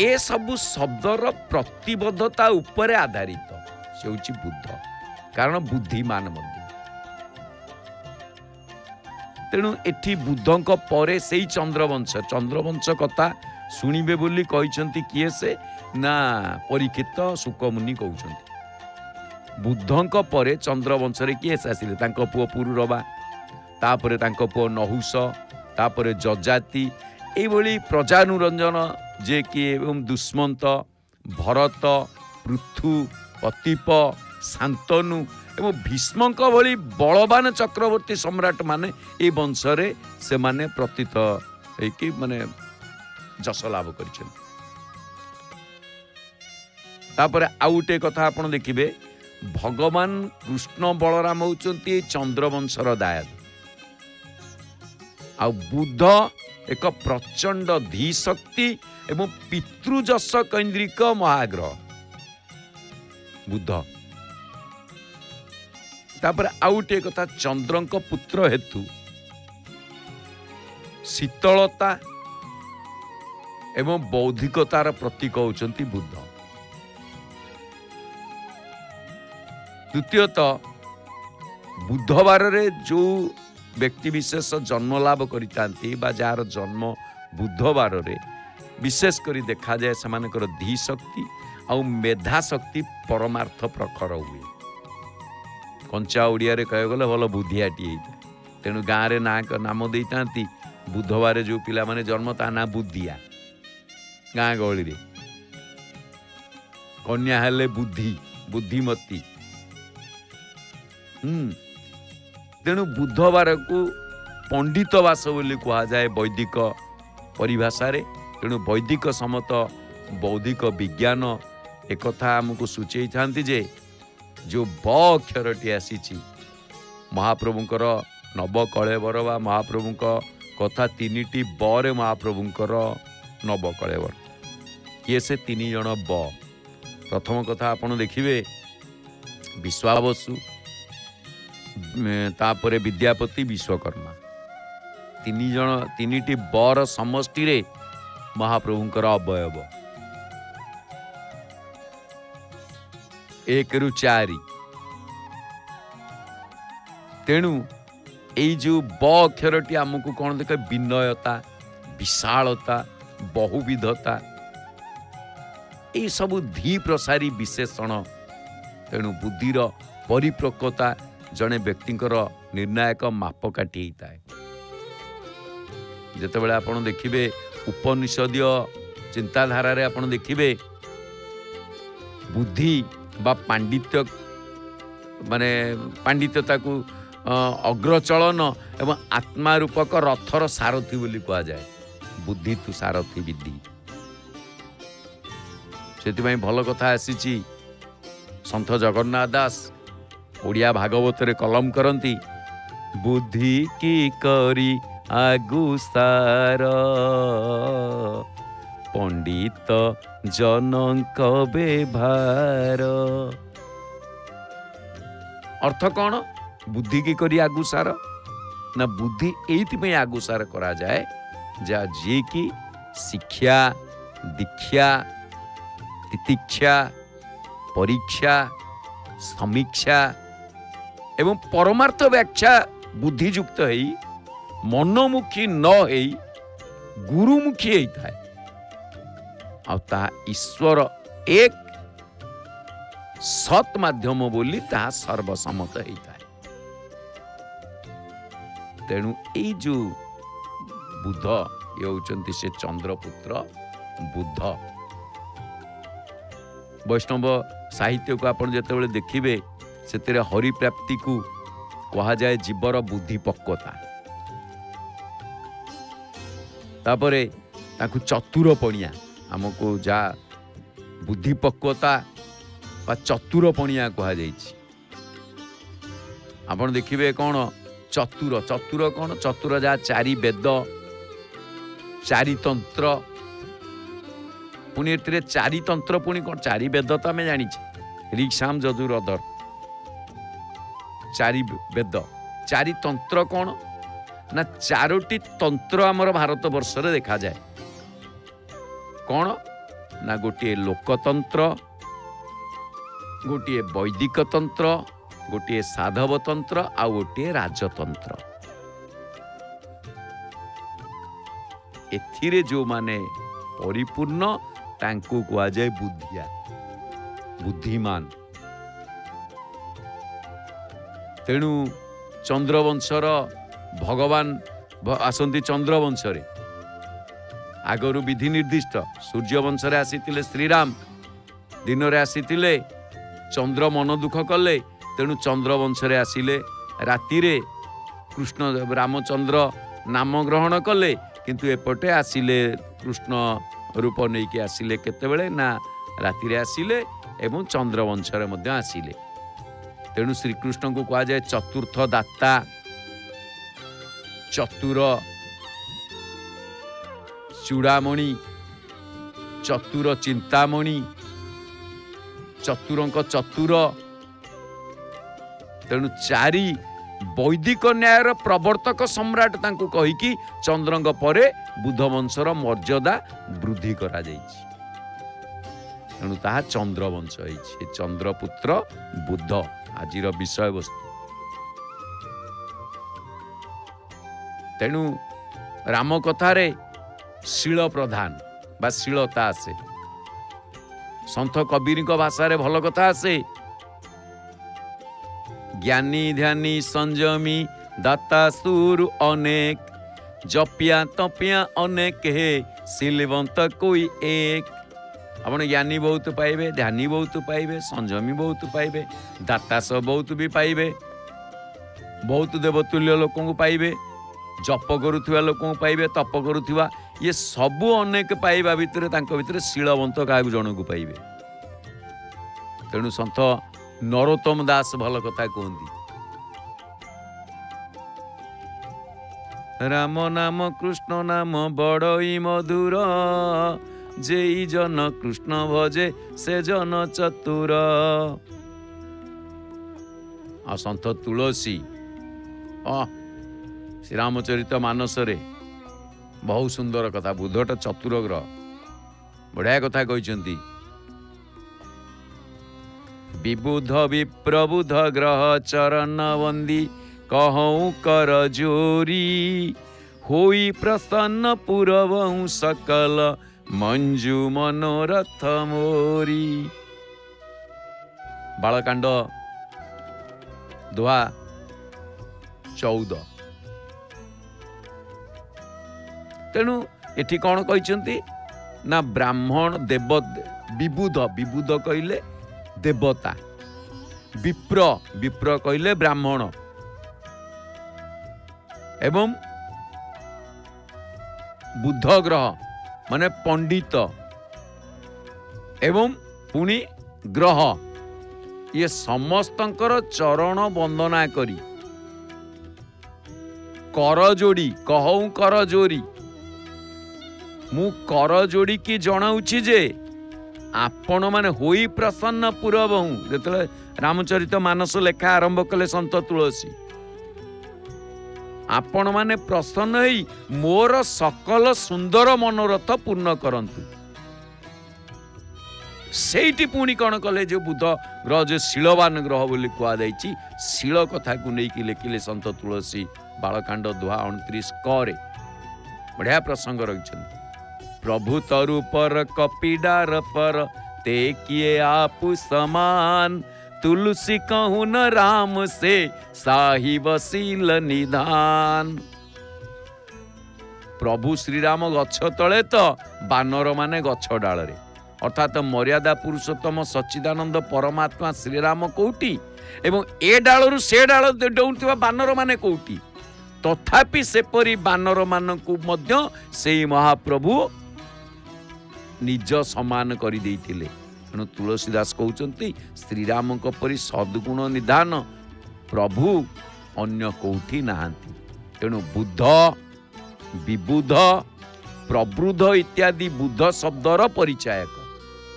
ଏସବୁ ଶବ୍ଦର ପ୍ରତିବଦ୍ଧତା ଉପରେ ଆଧାରିତ ସେ ହେଉଛି ବୁଦ୍ଧ, କାରଣ ବୁଦ୍ଧିମାନ ମଧ୍ୟ। ତେଣୁ ଏଠି ବୁଦ୍ଧଙ୍କ ପରେ ସେଇ ଚନ୍ଦ୍ରବଂଶ କଥା ଶୁଣିବେ ବୋଲି କହିଛନ୍ତି। କିଏ ସେ? ନା ପରୀକ୍ଷିତ ଶୁକମୁନି କହୁଛନ୍ତି। ବୁଦ୍ଧଙ୍କ ପରେ ଚନ୍ଦ୍ରବଂଶରେ କିଏ ଆସିଲେ? ତାଙ୍କ ପୁଅ ପୁରୁରବା, ତାପରେ ତାଙ୍କ ପୁଅ ନହୁଷ, ତାପରେ ଯଜାତି, ଏଇଭଳି ପ୍ରଜାନୁରଞ୍ଜନ ଯିଏକି, ଏବଂ ଦୁଷ୍ମନ୍ତ, ଭରତ, ପୃଥୁ, ପତିପ, ଶାନ୍ତନୁ ଏବଂ ଭୀଷ୍ମଙ୍କ ଭଳି ବଳବାନ ଚକ୍ରବର୍ତ୍ତୀ ସମ୍ରାଟ ମାନେ ଏ ବଂଶରେ ସେମାନେ ପ୍ରତୀତ ହେଇକି ମାନେ ଯଶ ଲାଭ କରିଛନ୍ତି। ତାପରେ ଆଉ ଗୋଟେ କଥା ଆପଣ ଦେଖିବେ, ଭଗବାନ କୃଷ୍ଣ ବଳରାମ ହେଉଛନ୍ତି ଚନ୍ଦ୍ରବଂଶର ଦାୟାଦ, ଆଉ ବୁଦ୍ଧ ଏକ ପ୍ରଚଣ୍ଡ ଧୀ ଶକ୍ତି ଏବଂ ପିତୃଯଶ କୈନ୍ଦ୍ରିକ ମହାଗ୍ରହ ବୁଦ୍ଧ। ତାପରେ ଆଉ ଗୋଟିଏ କଥା, ଚନ୍ଦ୍ରଙ୍କ ପୁତ୍ର ହେତୁ ଶୀତଳତା ଏବଂ ବୌଦ୍ଧିକତାର ପ୍ରତୀକ ହେଉଛନ୍ତି ବୁଦ୍ଧ। ଦ୍ୱିତୀୟତଃ, ବୁଧବାରରେ ଯେଉଁ ବ୍ୟକ୍ତିବିଶେଷ ଜନ୍ମ ଲାଭ କରିଥାନ୍ତି ବା ଯାହାର ଜନ୍ମ ବୁଧବାରରେ, ବିଶେଷ କରି ଦେଖାଯାଏ ସେମାନଙ୍କର ଧୀ ଶକ୍ତି ଆଉ ମେଧା ଶକ୍ତି ପରମାର୍ଥ ପ୍ରଖର ହୁଏ। କଞ୍ଚା ଓଡ଼ିଆରେ କହିବାକୁ ଗଲେ ଭଲ ବୁଦ୍ଧିଆଟି ହେଇଥାଏ। ତେଣୁ ଗାଁରେ ନାମ ଦେଇଥାନ୍ତି, ବୁଧବାର ଯେଉଁ ପିଲାମାନେ ଜନ୍ମ ତା ନାଁ ବୁଦ୍ଧିଆ। ଗାଁ ଗହଳିରେ କନ୍ୟା ହେଲେ ବୁଦ୍ଧିମତୀ। ତେଣୁ ବୁଧବାରକୁ ପଣ୍ଡିତ ବାସ ବୋଲି କୁହାଯାଏ ବୈଦିକ ପରିଭାଷାରେ। ତେଣୁ ବୈଦିକ ସମ୍ମତ ବୌଦ୍ଧିକ ବିଜ୍ଞାନ ଏକଥା ଆମକୁ ସୂଚେଇଥାନ୍ତି ଯେ ଯେଉଁ ବ ଅକ୍ଷରଟି ଆସିଛି, ମହାପ୍ରଭୁଙ୍କର ନବକଳେବର ବା ମହାପ୍ରଭୁଙ୍କ କଥା ତିନିଟି ବରେ ମହାପ୍ରଭୁଙ୍କର ନବକଳେବର। କିଏ ସେ ତିନି ଜଣ ବ? प्रथम कथा आपण देखिए विश्वावसु तापरे विद्यापति विश्वकर्मा तीन टी बर समष्टि रे महाप्रभुंकर अवयव 1 ରୁ 4। तेणु यही जो ब अक्षरटी आमको कौन देखे विनयता विशालता बहुविधता ये सब धी प्रसारी विशेषण। तेणु बुद्धिर परिपक्वता जड़े व्यक्तिंकर निर्णायक मापकाठी होता है। जितेबाला आपड़ देखिए उपनिषदीय चिंताधारा रे आपड़ देखिए बुद्धि बा पांडित्य माने पांडित्यता को अग्रचलन एवं आत्मा रूपक रथर सारथी बोली कहा जाए। बुद्धि तु सारथी विधि से भल कथा आसी संत जगन्नाथ दास ओडिया भागवत रे कलम करती बुद्धि की करी आगु सार पंडित जनक बेभार। अर्थ कौन? बुद्धि की करी आगु सार ना बुद्धि एइथि आगु सार करा जाए जा जी की शिक्षा दीक्षा तितिक्षा परीक्षा समीक्षा एवं परमार्थ व्याख्या बुद्धियुक्त है मनोमुखी न है गुरुमुखी होता है आ ईश्वर एक सत माध्यम बोली ता सर्वसम्मत होता है। तेणु ये जो बुद्ध ये होचंती से चंद्रपुत्र बुद्ध। वैष्णव साहित्य को आपण जेतेबेले देखिबे सेतेरे हरि प्राप्ति को कहा जाए जीवर बुद्धि पक्वता। तापरे ताकू चतुर पणिया हमको जा बुद्धि पक्वता बा चतुर पणिया कहा जाइछि। आपण देखिबे कौन चतुर चतुर कौन चतुर जा चारि वेद चारि तंत्र पुणी ए चारि तंत्र पुणी कौन चारि वेद तो आम जानी ऋक् साम यजुर अदर चारि वेद चारि तंत्र कौन ना चारोटी तंत्र आमर भारत वर्ष रे देखा जाए। कौन ना गोटे लोकतंत्र गोटे वैदिक तंत्र गोटे साधव तंत्र आ गोटे राजतंत्र। एथिरे जो माने परिपूर्ण तांको कहा जाए बुद्धिया बुद्धिमान। तेणु चंद्रवंशर भगवान आसंती चंद्रवंश रे आगरु विधि निर्दिष्ट सूर्यवंश रे आसीतिले श्रीराम दिन रे आसीतिले चंद्र मन दुख कले। तेणु चंद्रवंश रे आसिले राति रे कृष्ण रामचंद्र नाम ग्रहण कले किंतु एपटे आसिले कृष्ण रूप नहीं कि आसिले केतेबेले ना राति रे आसिले एवं चंद्रवंश रे मध्य आसिले। तेणु श्रीकृष्ण को कहा जाए चतुर्थ दाता चतुर चूड़ामणि चतुर चिंतामणि चतुरंक चतुर। तेणु चारि वैदिक न्यायर प्रवर्तक सम्राट तांको कहिकी चंद्रंग परे बुद्ध वंशर मर्यादा वृद्धि करा जाइछि। तेणु ताहा चंद्रवंश होइछि चंद्रपुत्र बुद्ध आजिर विषय वस्तु। तेणु राम कथारे शील प्रधान बा शीलता आसे संत कबीर भाषा रे भल कथा आसे ज्ञानी ध्यानी संयमी दाता सुर अनेक जपिया तपिया अनेक है सिलवंत कोई एक। आपण ज्ञानी बहुत पाइबे ध्यानी बहुत पाइबे संयमी बहुत पाइबे दाता सब बहुत भी पाइबे बहुत देवतुल्य लोक को पाइबे जप करुवा लोक पाइबे तप करुवा ये सबू अनेक पाइबा भितर तांको भितर शीलवंत क्या जन को पाइबे। तेणु संत नरोत्तम दास भल कथा कहती राम नाम कृष्ण नाम बड़ई मधुर जेई जन कृष्ण भजे से जन चतुर। आ सन्थ तुलसी श्रीरामचरित मानस रे बहुत सुंदर कथा। बुधटा चतुर ग्रह, बढ़िया कथा कहते। विबुध विप्रबुध ग्रह चरण वंदी कहूँ कर जोरी होई प्रसन्न पुरवहु सकल मंजू मनोरथ मोरी। बालकांड दुआ 14। तेणु एठी कौन कहते ना ब्राह्मण देव विबुध, विबुध कहले देवता, विप्र, विप्र कहले ब्राह्मण एवं बुध ग्रह माने पंडित एवं पुणी ग्रह, ये समस्तंकर चरण वंदना करी कर जोड़ी कहूँ कर जोड़ी मु कर जोड़ी की जनाऊची जे आपण माने होई प्रसन्न पुरबहु। जेतले रामचरित मानस लेखा आरंभ कले संत तुलसी, आपण माने प्रसन्न होई मोर सकल सुंदर मनोरथ पूर्ण करंतु। सेठी पुणी कौन कले जो बुध ग्रह जो शीलवान ग्रह बोली कह जाइए, शील कथा को लेकिन लिखिले संत तुलसी बालकांड दुआ 29 करे। बढ़िया प्रसंग रही। प्रभु तरु पर कपिडार पर ते किए आपु समान तुलसी कहूँ न राम से साहिब शील निधान। प्रभु श्रीराम गछ तले तो बानर माने गछ डाल रे, अर्थात मर्यादा पुरुषोत्तम सच्चिदानंद परमात्मा श्रीराम कोउटी एवं ए डालरू से डाल डौंथिबा बानर माने कोउटी। तथापि सेपरी बानर मानकु मध्य सेई महाप्रभु निज समान करि देइथिले। तेणु तुलसीदास कहउचंती श्रीराम परि सद्गुण निधान प्रभु अन्य कोउठी नाहांती। तेणु बुद्ध विबुध प्रबुद्ध इत्यादि बुद्ध शब्दर परिचायक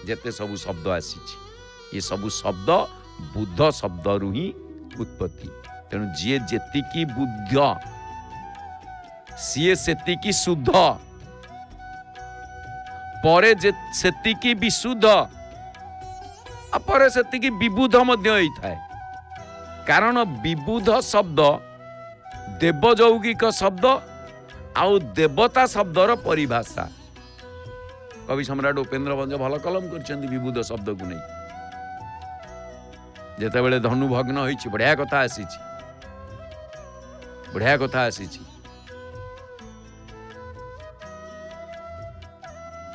जेते सबु शब्द आसी, ये सबु शब्द बुद्ध शब्द रु ही उत्पत्ति। तेणु जी जेतिकी बुद्ध सीए सेतिकी शुद्ध, परे सेतिकी विशुद्ध, अपरे सेतिकी विबुध मध्य होइथाय। कारण विबुध शब्द देवजौगिक शब्द आउ देवता शब्दर परिभाषा। कवि सम्राट उपेन्द्र भंज भल कलम करछन्ती विबुध शब्द को नहीं। जेतेबेले धनु भग्न होइछि बढ़िया कथा आसीछि, बढ़िया कथा आसीछि।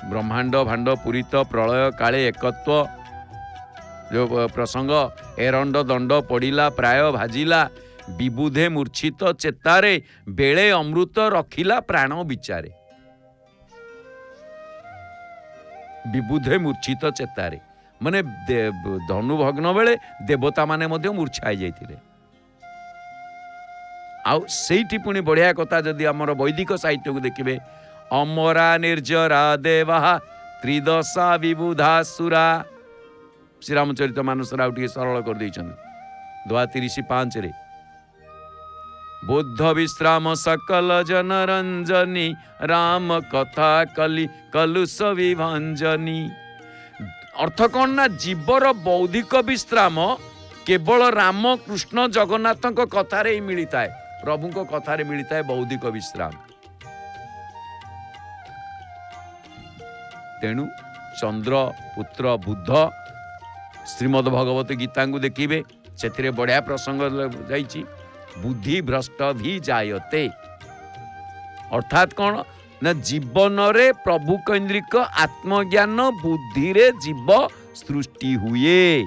ब्रह्मांड भांड पुरीत प्रलय काले एकत्व जो प्रसंग एरंड दंड पड़िला प्राय भाजिला विबुधे मूर्छित चेतारे बेले अमृत रखिला प्राण विचारे। विबुधे मूर्छित चेतारे माने धनु भग्न बेले देवता माने मध्य मूर्छाई जाइथिले। आउ सेठी पुणी बढ़िया कथा जदि हमर वैदिक साहित्य को देखिबे, अमरा निर्जरा देवा त्रिदशा विबुधासुरा। श्रीरामचरित मानस आउ सरल कर देइछन दुआ 35 रे। बुद्ध विश्राम सकल जनरंजनी राम कथा कली कलुष विभंजनी। अर्थ कौन ना जीवर बौद्धिक विश्राम केवल राम कृष्ण जगन्नाथ कथा रे ही मिलता है, प्रभु को कथा रे मिलता है बौद्धिक विश्राम। तेणु चंद्र पुत्र बुद्ध श्रीमद भगवत गीता को देखिए, से बढ़िया प्रसंग जाइए बुद्धि भ्रष्ट भी जायते। अर्थात कौन ना जीवन रे प्रभु केन्द्रिक आत्मज्ञान बुद्धि रे जीव सृष्टि हुए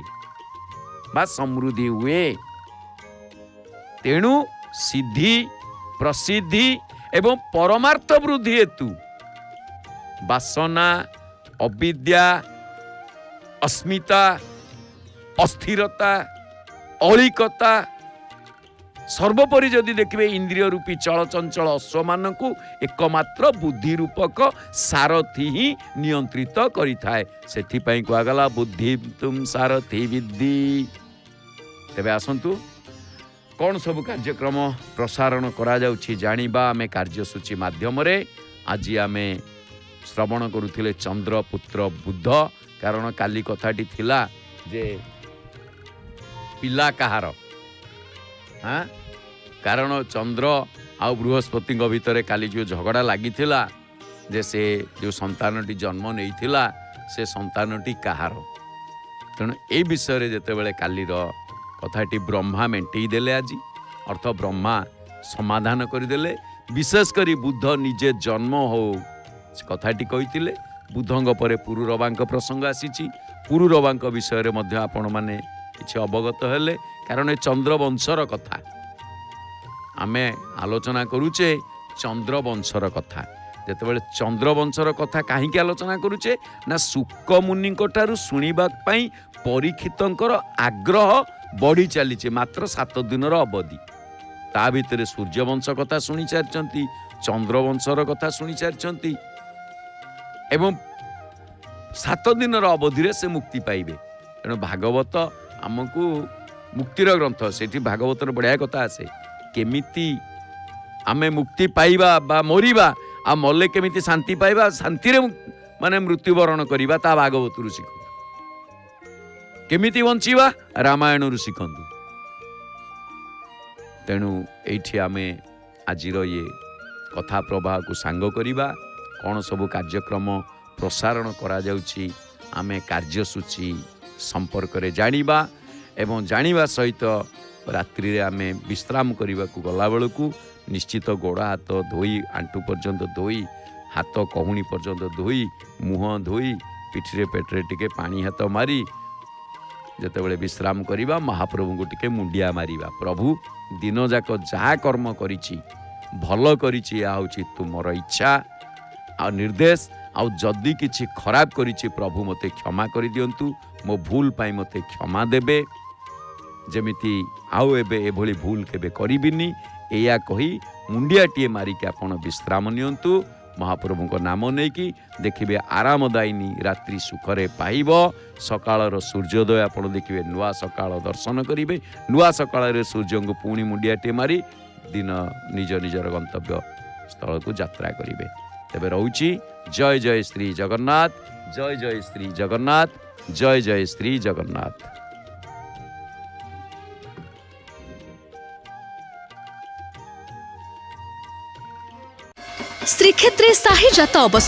बा समृद्धि हुए। तेणु सिद्धि प्रसिद्धि एवं परमार्थ वृद्धि हेतु वासना अविद्या अस्मिता अस्थिरता अलिकता सर्वोपरि जदि देखिए इंद्रिय रूपी चलचंचल अश्व मानक एकमात्र बुद्धि रूपक सारथी ही नियंत्रित करिथाए। सेथिपई कहगला बुद्धि तुम सारथी विद्धि। तेबे आसंतु कौन सब कार्यक्रम प्रसारण करा जाउछि जानिबा आमे कार्यसूची माध्यम रे। आज आमे श्रवण करुथिले चंद्रपुत्र बुध, कारण काली कथाटी थिला जे पिला कहार। हाँ, कारण चंद्र आ बृहस्पति भितर काली जो झगड़ा लगी जे से जो संतानटी जन्म नहीं थिला से संतानटी कहार। तेणु ए विषय जेतेबेले कालीर कथाटी ब्रह्मा मेंटेई देले, आज अर्थ ब्रह्मा समाधान करदेले। विशेषकर बुध निजे जन्म हो कथाटी कही बुधंग परे पुरुरवांक प्रसंग आसीची। पुरुरवांक विषय में आपण माने किछि अवगत हेले, कारण ए चंद्रवंशर कथा आमे आलोचना करूचे। चंद्रवंशर कथा जेतेबेले चंद्रवंशर कथा कहीं आलोचना करूचे ना शुक मुनि शुणा परीक्षितंकर आग्रह बढ़ी चली मात्र 7 दिनर अवधि। ता भितर सूर्यवंश कथा शुणी सारी, चंद्रवंशर कथा शुणी सारी एवं 7 दिनर अवधि से मुक्ति पाइबे। तेणु भागवत आमको मुक्तिर ग्रंथ, सेठी भागवतर बढ़िया कथा आसे केमिति आमे मुक्ति पाइबा बा मरिबा आ मले केमिति शांति पाइबा, शांति रे माने मृत्युवरण करिबा ता भागवत रु शिखु। केमिति बंचिबा रामायण रु शिखंतु। तेणु एठी आमे आजिर ये कथा प्रवाह को सांग करिबा, कौन सब कार्यक्रम प्रसारण करा जाउछि आमे कार्यसूची संपर्क रे जानिबा एवं जानिबा सहित रात्रि रे आमे विश्राम करने को गला बेलू निश्चित गोड़ हाथ धोई, आंटू पर्यंत धोई, हाथ कहूणी पर्यंत धोई, मुह धोई, पिठरे पेटरे टिके पानी हाथ मारी जेतेबेले विश्राम करवा महाप्रभु को टिके मुंडिया मारिबा। प्रभु दिन जाक जहा कर्म करिछि भल करिछि, या होछि तुमर इच्छा आ निर्देश। आ जदि किछि खराब करिछि प्रभु मते क्षमा करि दियंतु, मो भूल पाई मते क्षमा देबे, जेमिति आउ एबे एभली भूल केबे करिबिनी। एया कही मुंडियाटीए मारिके आपण विश्राम नियंतु। महाप्रभु को नाम नहीं कि देखिए आरामदायिनी रात्रि सुखरे पाइब। सकाळर सूर्योदय आपण देखिए नुआ सकाळ दर्शन करिवे। नुआ सकाळ सूर्य को पुणी मुंडियाटीए मारी दिन निज निजर गंतव्य स्थल को यात्रा करिवे। तेबे रहउची जय जय श्री जगन्नाथ, जय जय श्री जगन्नाथ, जय जय श्री जगन्नाथ। श्रीक्षेत्रे साहिजात अवसर